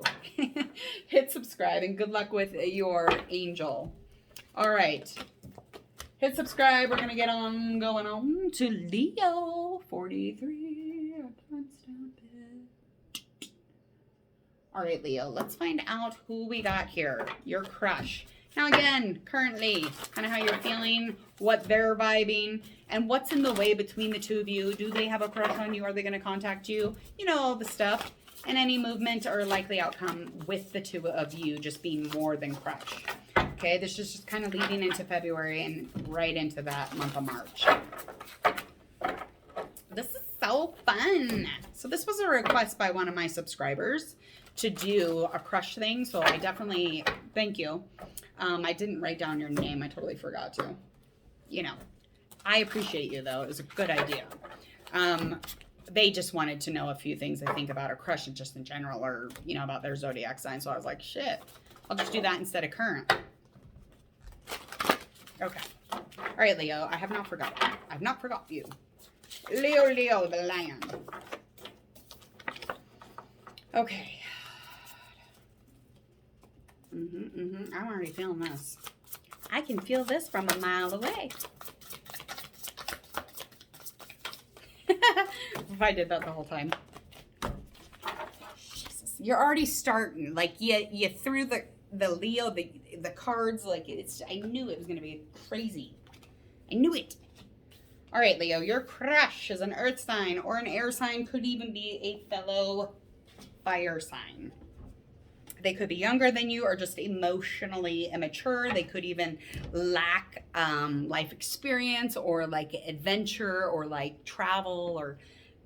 Hit subscribe and good luck with your angel. All right. Hit subscribe. We're going to get on going on to Leo 43. All right, Leo, let's find out who we got here. Your crush. Now again, currently, kind of how you're feeling, what they're vibing, and what's in the way between the two of you. Do they have a crush on you? Are they going to contact you? You know, all the stuff. And any movement or likely outcome with the two of you just being more than crush. Okay, this is just kind of leading into February and right into that month of March. This is so fun. So this was a request by one of my subscribers to do a crush thing. So I definitely, thank you. I didn't write down your name. I totally forgot to. You know, I appreciate you though. It was a good idea. They just wanted to know a few things, I think, about a crush just in general, or, you know, about their zodiac sign. So I was like, shit, I'll just do that instead of current. Okay. All right, Leo, I have not forgotten. I have not forgot you. Leo, the lion. Okay. I'm already feeling this. I can feel this from a mile away. If I did that the whole time. Jesus, you're already starting. Like you threw the Leo, the cards, like I knew it was gonna be crazy. I knew it. All right, Leo, your crush is an earth sign or an air sign, could even be a fellow fire sign. They could be younger than you or just emotionally immature. They could even lack life experience or like adventure or like travel or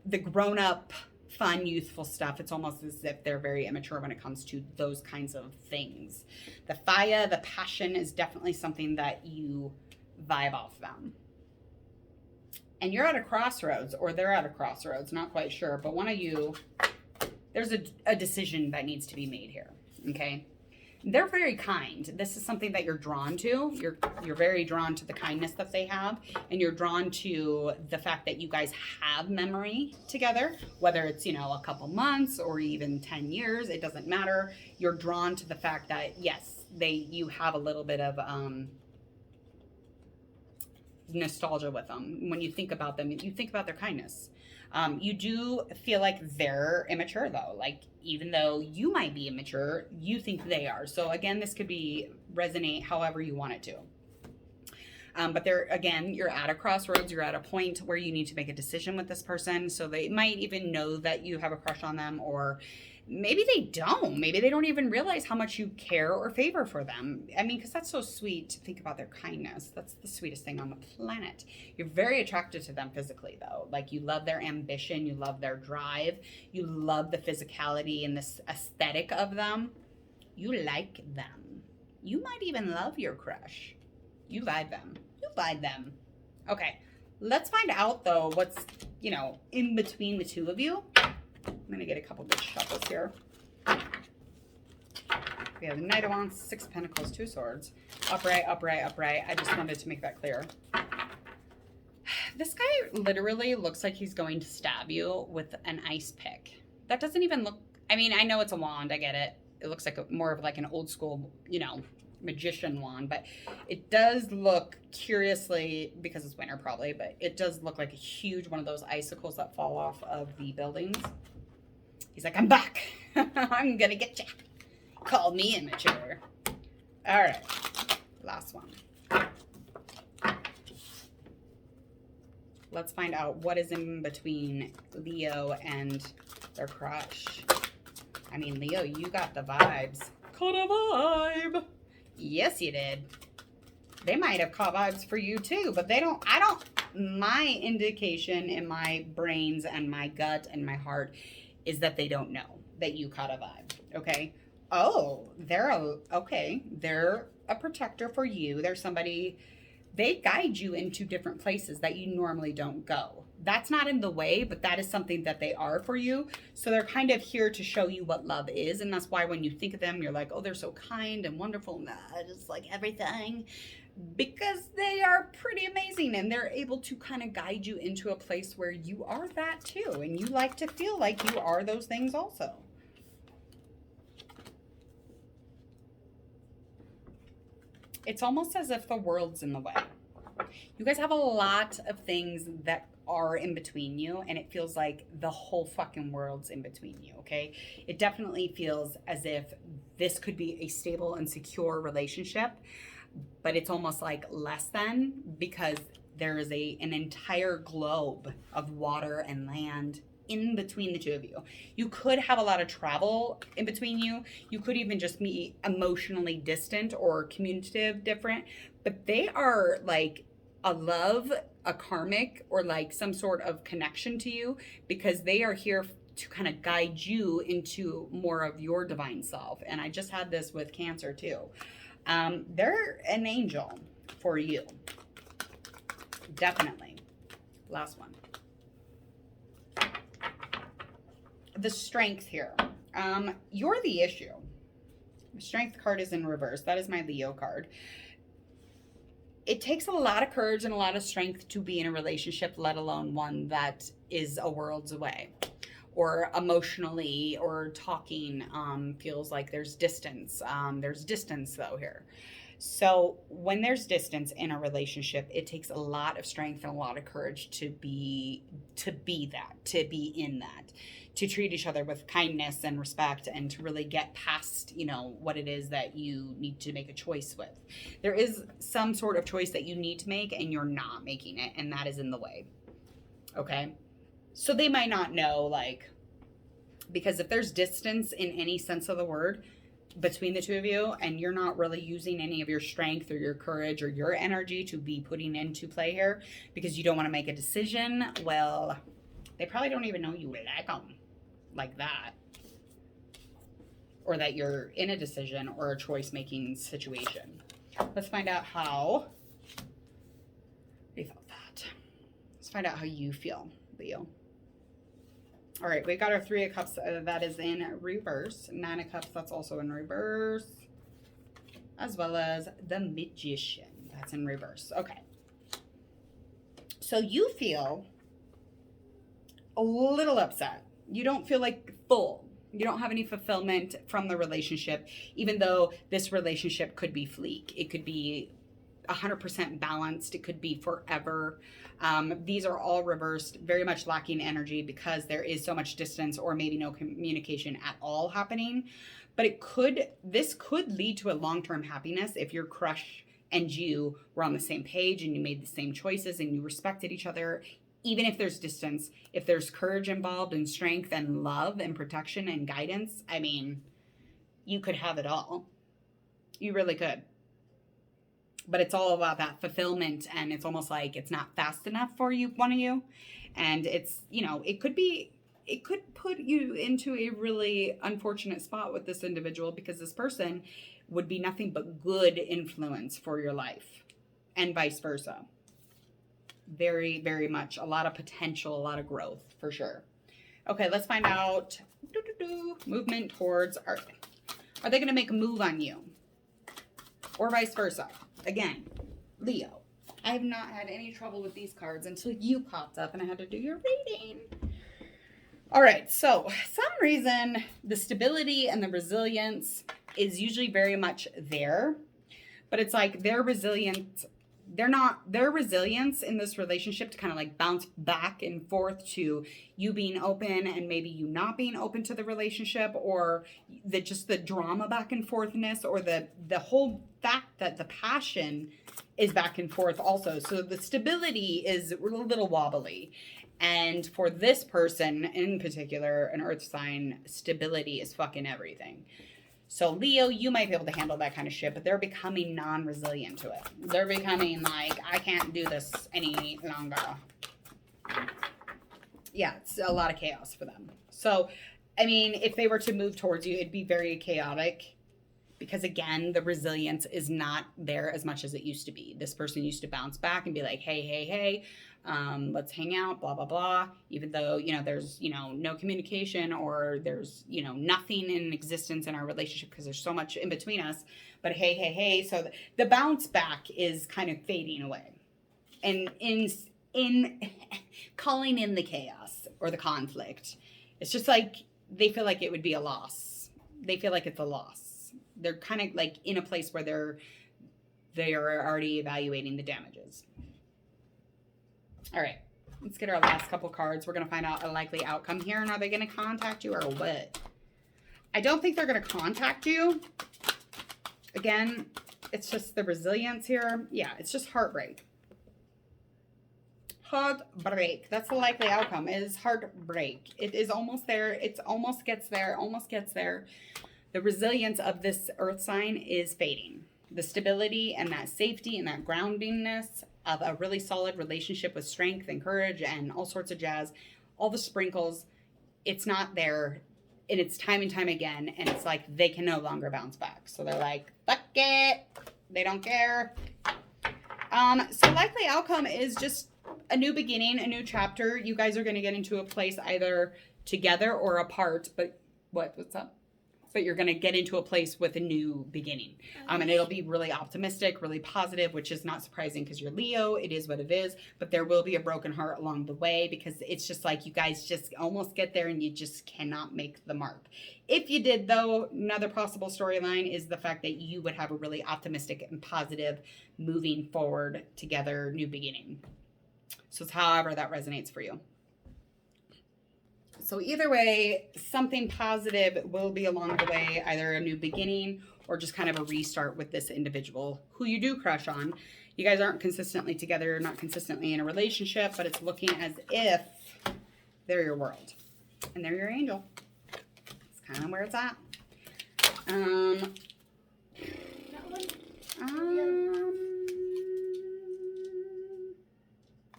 the grown-up, fun, youthful stuff. It's almost as if they're very immature when it comes to those kinds of things. The fire, the passion is definitely something that you vibe off them. And you're at a crossroads, or they're at a crossroads, not quite sure, but one of you, there's a decision that needs to be made here, okay? They're very kind. This is something that you're drawn to. You're very drawn to the kindness that they have, and you're drawn to the fact that you guys have memory together, whether it's, you know, a couple months or even 10 years, it doesn't matter. You're drawn to the fact that, yes, you have a little bit of nostalgia with them. When you think about them, you think about their kindness. You do feel like they're immature though. Like even though you might be immature, you think they are. So again, this could be resonate however you want it to. But again, you're at a crossroads. You're at a point where you need to make a decision with this person. So they might even know that you have a crush on them, or maybe they don't. Maybe they don't even realize how much you care or favor for them. I mean, because that's so sweet to think about their kindness. That's the sweetest thing on the planet. You're very attracted to them physically, though. Like, you love their ambition. You love their drive. You love the physicality and this aesthetic of them. You like them. You might even love your crush. You vibe them. You vibe them. Okay. Let's find out, though, what's, you know, in between the two of you. I'm going to get a couple good shuffles here. We have the Knight of Wands, Six of Pentacles, Two Swords. Upright, upright, upright. I just wanted to make that clear. This guy literally looks like he's going to stab you with an ice pick. That doesn't even look... I mean, I know it's a wand. I get it. It looks like more of like an old school, you know, magician wand. But it does look, curiously, because it's winter probably, but it does look like a huge one of those icicles that fall off of the buildings. He's like, I'm back. I'm going to get you. Call me immature. All right. Last one. Let's find out what is in between Leo and their crush. I mean, Leo, you got the vibes. Caught a vibe. Yes, you did. They might have caught vibes for you too, but my indication in my brains and my gut and my heart is that they don't know that you caught a vibe, okay? Oh, they're a protector for you. They're somebody, they guide you into different places that you normally don't go. That's not in the way, but that is something that they are for you. So they're kind of here to show you what love is. And that's why when you think of them, you're like, oh, they're so kind and wonderful. And just like everything. Because they are pretty amazing. And they're able to kind of guide you into a place where you are that too. And you like to feel like you are those things also. It's almost as if the world's in the way. You guys have a lot of things that are in between you, and it feels like the whole fucking world's in between you, okay? It definitely feels as if this could be a stable and secure relationship, but it's almost like less than, because there is an entire globe of water and land in between the two of you. You could have a lot of travel in between you. You could even just be emotionally distant or communicative different, but they are like a love, a karmic, or like some sort of connection to you, because they are here to kind of guide you into more of your divine self. And I just had this with Cancer too. They're an angel for you. Definitely. Last one. The Strength here. You're the issue. The Strength card is in reverse. That is my Leo card. it takes a lot of courage and a lot of strength to be in a relationship, let alone one that is a world's away, or emotionally or talking feels like there's distance. There's distance though here. So when there's distance in a relationship, it takes a lot of strength and a lot of courage to be in that, to treat each other with kindness and respect, and to really get past, you know, what it is that you need to make a choice with. There is some sort of choice that you need to make and you're not making it, and that is in the way. Okay? So they might not know, like, because if there's distance in any sense of the word between the two of you, and you're not really using any of your strength or your courage or your energy to be putting into play here because you don't want to make a decision, well, they probably don't even know you like them like that, or that you're in a decision or a choice-making situation. Let's find out how they felt that. Let's find out how you feel, Leo. All right, we got our Three of Cups. That is in reverse. Nine of Cups, that's also in reverse. As well as the Magician. That's in reverse. Okay. So you feel a little upset. You don't feel like full. You don't have any fulfillment from the relationship, even though this relationship could be fleek. It could be 100% balanced. It could be forever. These are all reversed, very much lacking energy because there is so much distance or maybe no communication at all happening. But this could lead to a long-term happiness if your crush and you were on the same page and you made the same choices and you respected each other. Even if there's distance, if there's courage involved and strength and love and protection and guidance, I mean, you could have it all. You really could. But it's all about that fulfillment, and it's almost like it's not fast enough for one of you. And it's, you know, it could put you into a really unfortunate spot with this individual, because this person would be nothing but good influence for your life, and vice versa. Very, very much a lot of potential, a lot of growth for sure. Okay, let's find out movement towards, are they going to make a move on you, or vice versa? Again, Leo, I have not had any trouble with these cards until you popped up and I had to do your reading. All right, so some reason the stability and the resilience is usually very much there, but it's like their resilience in this relationship to kind of like bounce back and forth to you being open and maybe you not being open to the relationship, or just the drama back and forthness, or the whole fact that the passion is back and forth also. So the stability is a little wobbly. And for this person in particular, an earth sign, stability is fucking everything. So Leo, you might be able to handle that kind of shit, but they're becoming non-resilient to it. They're becoming like, I can't do this any longer. Yeah, it's a lot of chaos for them. So, I mean, if they were to move towards you, it'd be very chaotic, because again, the resilience is not there as much as it used to be. This person used to bounce back and be like, hey, let's hang out, blah, blah, blah. Even though, you know, there's, you know, no communication, or there's, you know, nothing in existence in our relationship because there's so much in between us. But hey. So the bounce back is kind of fading away. And in calling in the chaos or the conflict, it's just like they feel like it would be a loss. They feel like it's a loss. They're kind of like in a place where they are already evaluating the damages. All right, let's get our last couple cards. We're going to find out a likely outcome here. And are they going to contact you or what? I don't think they're going to contact you. Again, it's just the resilience here. Yeah, it's just heartbreak. Heartbreak. That's the likely outcome, is heartbreak. It is almost there. It almost gets there. Almost gets there. The resilience of this earth sign is fading. The stability and that safety and that groundingness of a really solid relationship with strength and courage and all sorts of jazz, all the sprinkles, it's not there. And it's time and time again. And it's like they can no longer bounce back. So they're like, fuck it. They don't care. So likely outcome is just a new beginning, a new chapter. You guys are going to get into a place either together or apart. But what's up? but you're going to get into a place with a new beginning. And it'll be really optimistic, really positive, which is not surprising because you're Leo. It is what it is. But there will be a broken heart along the way because it's just like you guys just almost get there and you just cannot make the mark. If you did, though, another possible storyline is the fact that you would have a really optimistic and positive moving forward together new beginning. So it's however that resonates for you. So either way, something positive will be along the way, either a new beginning or just kind of a restart with this individual who you do crush on. You guys aren't consistently together, not consistently in a relationship, but it's looking as if they're your world and they're your angel. It's kind of where it's at.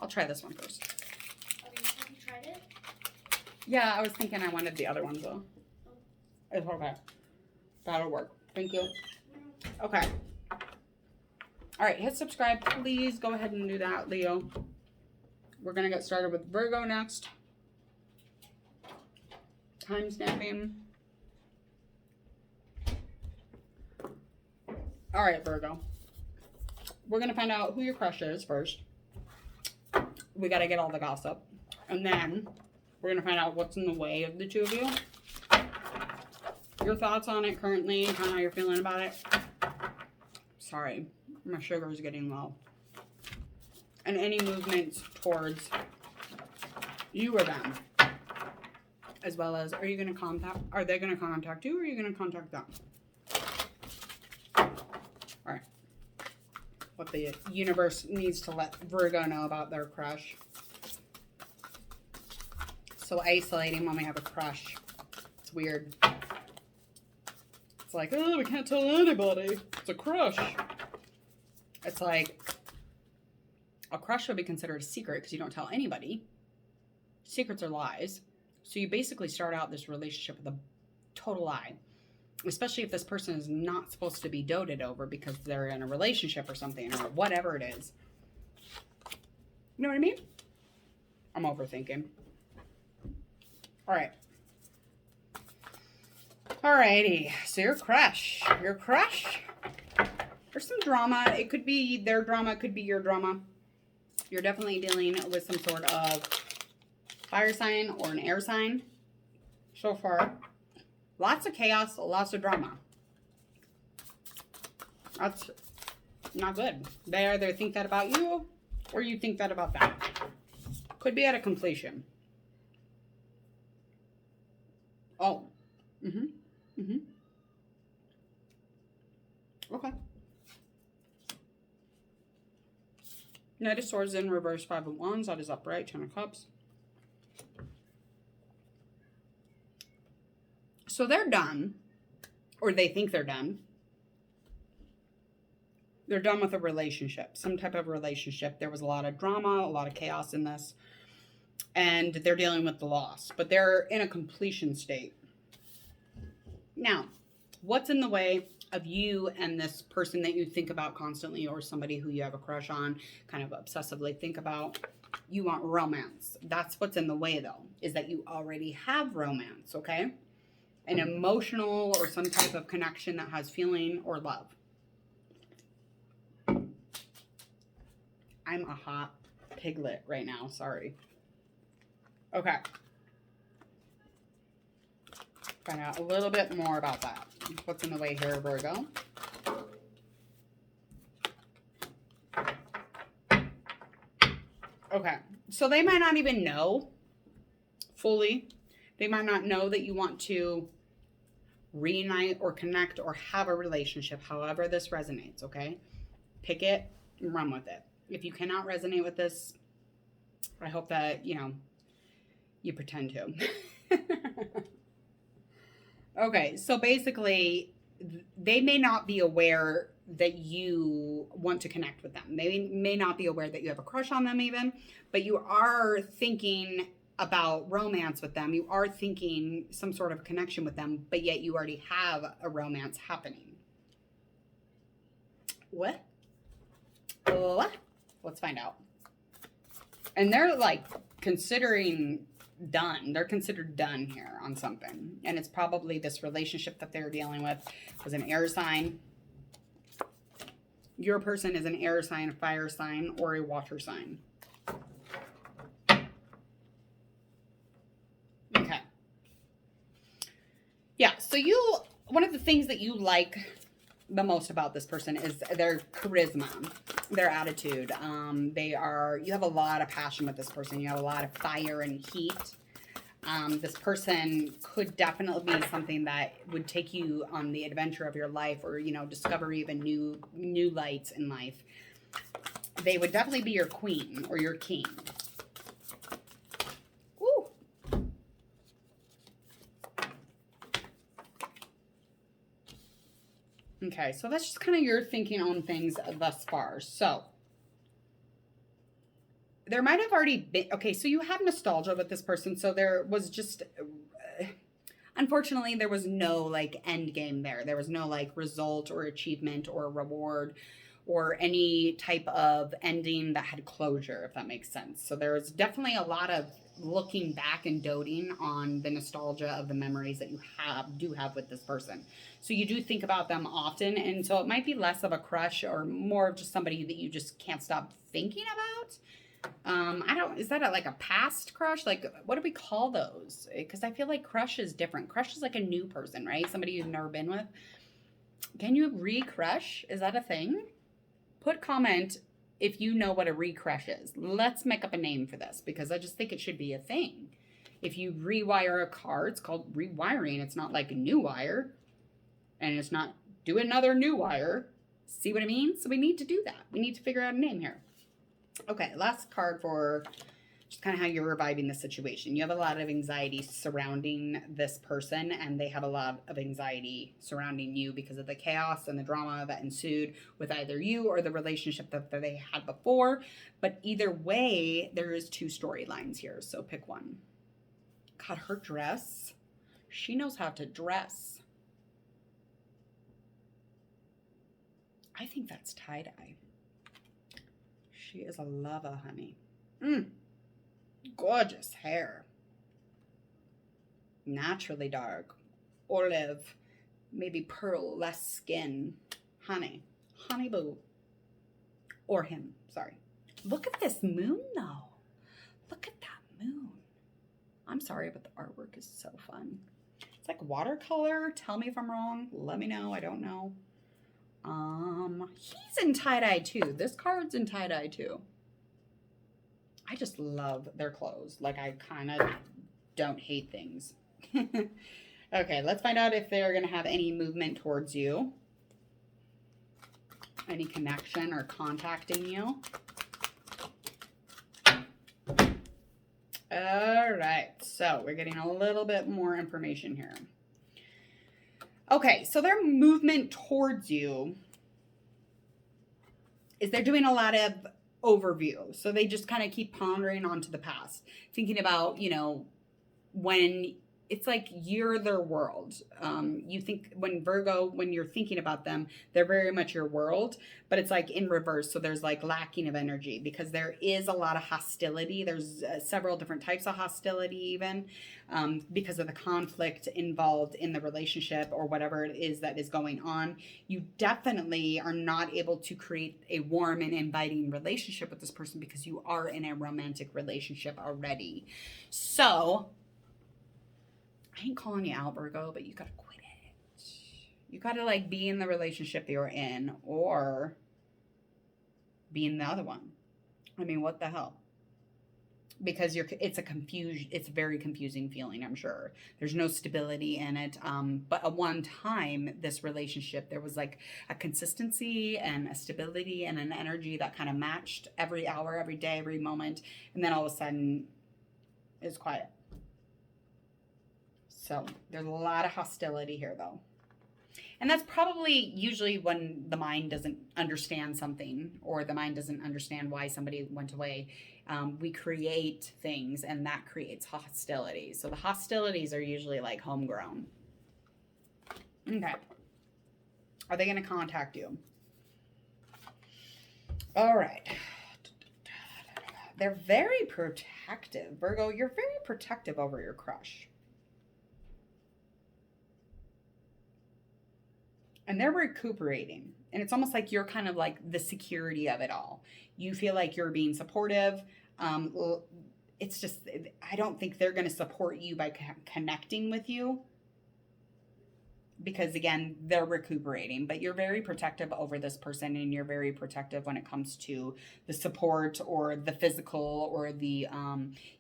I'll try this one first. Have you tried it? Yeah, I was thinking I wanted the other one though. It's okay. That'll work. Thank you. Okay. All right, hit subscribe. Please go ahead and do that, Leo. We're going to get started with Virgo next. Time stamping. All right, Virgo. We're going to find out who your crush is first. We got to get all the gossip. And then we're going to find out what's in the way of the two of you. Your thoughts on it currently, kind of how you're feeling about it. Sorry, my sugar is getting low. And any movements towards you or them. As well as, are they going to contact you or are you going to contact them? All right. What the universe needs to let Virgo know about their crush. So isolating when we have a crush. It's weird. It's like, oh, we can't tell anybody. It's a crush. It's like, a crush would be considered a secret because you don't tell anybody. Secrets are lies. So you basically start out this relationship with a total lie. Especially if this person is not supposed to be doted over because they're in a relationship or something or whatever it is. You know what I mean? I'm overthinking. All right. Alrighty. So your crush. There's some drama. It could be their drama. It could be your drama. You're definitely dealing with some sort of fire sign or an air sign so far. Lots of chaos, lots of drama. That's not good. They either think that about you or you think that about them. Could be at a completion. Oh. Okay. Knight of Swords in reverse, 5 of Wands. That is upright, 10 of Cups. So they're done, or they think they're done. They're done with a relationship, some type of relationship. There was a lot of drama, a lot of chaos in this, and they're dealing with the loss, but they're in a completion state. Now, what's in the way of you and this person that you think about constantly, or somebody who you have a crush on, kind of obsessively think about? You want romance. That's what's in the way, though, is that you already have romance, okay? An emotional or some type of connection that has feeling or love. I'm a hot piglet right now. Sorry. Okay. Find out a little bit more about that. What's in the way here, Virgo? Okay. So they might not even know fully. They might not know that you want to reunite or connect or have a relationship, however this resonates, okay? Pick it and run with it. If you cannot resonate with this, I hope that, you pretend to. Okay, so basically, they may not be aware that you want to connect with them. They may not be aware that you have a crush on them even, but you are thinking about romance with them. You are thinking some sort of connection with them, but yet you already have a romance happening. What? Let's find out. And they're like considering done. They're considered done here on something. And it's probably this relationship that they're dealing with was an air sign. Your person is an air sign, a fire sign, or a water sign. Okay. Yeah, so one of the things that you like the most about this person is their charisma, their attitude. You have a lot of passion with this person. You have a lot of fire and heat. This person could definitely be something that would take you on the adventure of your life, or, you know, discover even new lights in life. They would definitely be your queen or your king. Ooh. Okay, so that's just kind of your thinking on things thus far. So there might have already been, okay, so you have nostalgia with this person. So there was just, unfortunately, there was no like end game there. There was no like result or achievement or reward or any type of ending that had closure, if that makes sense. So there was definitely a lot of looking back and doting on the nostalgia of the memories that you do have with this person. So you do think about them often, and so it might be less of a crush or more of just somebody that you just can't stop thinking about. Is that like a past crush? Like, what do we call those? Because I feel like crush is different. Crush is like a new person, right? Somebody you've never been with. Can you re-crush? Is that a thing? Put comment if you know what a re-crush is. Let's make up a name for this, because I just think it should be a thing. If you rewire a car, it's called rewiring. It's not like a new wire. And it's not do another new wire. See what I mean? So we need to do that. We need to figure out a name here. Okay, last card for just kind of how you're reviving the situation. You have a lot of anxiety surrounding this person, and they have a lot of anxiety surrounding you because of the chaos and the drama that ensued with either you or the relationship that they had before. But either way, there is two storylines here, so pick one. God, her dress. She knows how to dress. I think that's tie-dye. She is a lover, honey. Gorgeous hair. Naturally dark. Olive. Maybe pearl, less skin. Honey. Honey boo. Or him, sorry. Look at this moon, though. Look at that moon. I'm sorry, but the artwork is so fun. It's like watercolor. Tell me if I'm wrong. Let me know. I don't know. He's in tie-dye too. This card's in tie-dye too. I just love their clothes. Like, I kind of don't hate things. Okay, let's find out if they're going to have any movement towards you. Any connection or contacting you. All right, so we're getting a little bit more information here. Okay, so their movement towards you is they're doing a lot of overview. So they just kind of keep pondering onto the past, thinking about, you know, when it's like you're their world. You think when you're thinking about them, they're very much your world, but it's like in reverse. So there's like lacking of energy because there is a lot of hostility. There's several different types of hostility even because of the conflict involved in the relationship or whatever it is that is going on. You definitely are not able to create a warm and inviting relationship with this person because you are in a romantic relationship already. So I ain't calling you out, Virgo, but you gotta quit it. You gotta like be in the relationship that you're in or be in the other one. I mean, what the hell? Because it's a very confusing feeling, I'm sure. There's no stability in it. But at one time, this relationship, there was like a consistency and a stability and an energy that kind of matched every hour, every day, every moment. And then all of a sudden, it's quiet. So there's a lot of hostility here, though. And that's probably usually when the mind doesn't understand something or the mind doesn't understand why somebody went away. We create things, and that creates hostility. So the hostilities are usually like homegrown. Okay. Are they going to contact you? All right. They're very protective. Virgo, you're very protective over your crush. And they're recuperating. And it's almost like you're kind of like the security of it all. You feel like you're being supportive. It's just, I don't think they're going to support you by connecting with you. Because again, they're recuperating, but you're very protective over this person, and you're very protective when it comes to the support or the physical or the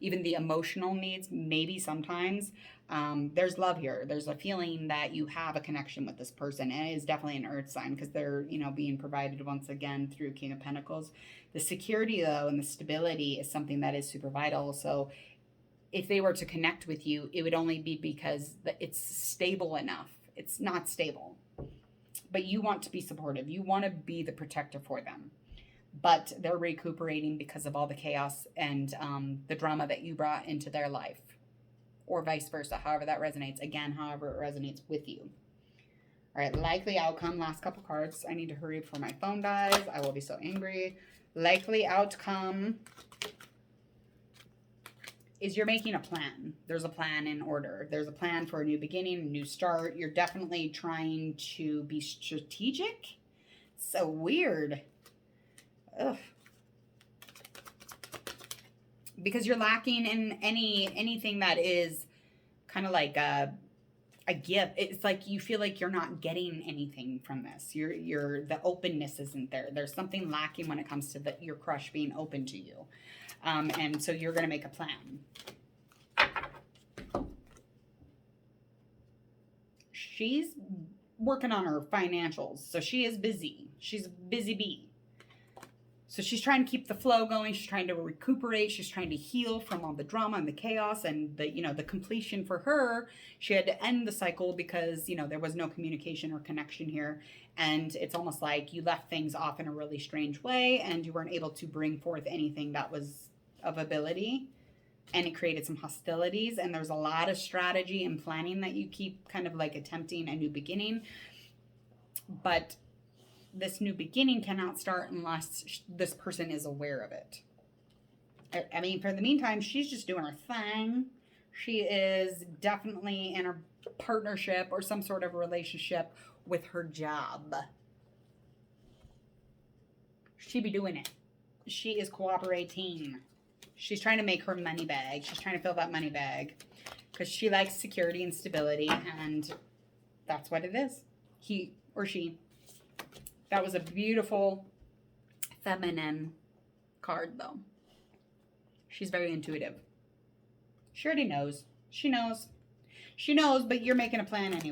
even the emotional needs. Maybe sometimes there's love here. There's a feeling that you have a connection with this person, and it is definitely an earth sign because they're, you know, being provided once again through King of Pentacles. The security though and the stability is something that is super vital. So if they were to connect with you, it would only be because it's stable enough. It's not stable, but you want to be supportive. You want to be the protector for them, but they're recuperating because of all the chaos and the drama that you brought into their life, or vice versa, however that resonates. Again, however it resonates with you. All right, likely outcome, last couple cards. I need to hurry before my phone dies. I will be so angry. Likely outcome is you're making a plan. There's a plan in order. There's a plan for a new beginning, a new start. You're definitely trying to be strategic. So weird. Ugh. Because you're lacking in anything that is kind of like a gift. It's like you feel like you're not getting anything from this. The openness isn't there. There's something lacking when it comes to your crush being open to you. And so you're going to make a plan. She's working on her financials. So she is busy. She's a busy bee. So she's trying to keep the flow going. She's trying to recuperate. She's trying to heal from all the drama and the chaos and the completion for her. She had to end the cycle because, there was no communication or connection here. And it's almost like you left things off in a really strange way and you weren't able to bring forth anything that was of ability. And it created some hostilities. And there's a lot of strategy and planning that you keep kind of like attempting a new beginning. But this new beginning cannot start unless this person is aware of it. I mean, for the meantime, she's just doing her thing. She is definitely in a partnership or some sort of relationship with her job. She be doing it. She is cooperating. She's trying to make her money bag. She's trying to fill that money bag because she likes security and stability, and that's what it is. He or she. That was a beautiful feminine card, though. She's very intuitive. She already knows. She knows. She knows, but you're making a plan anyway.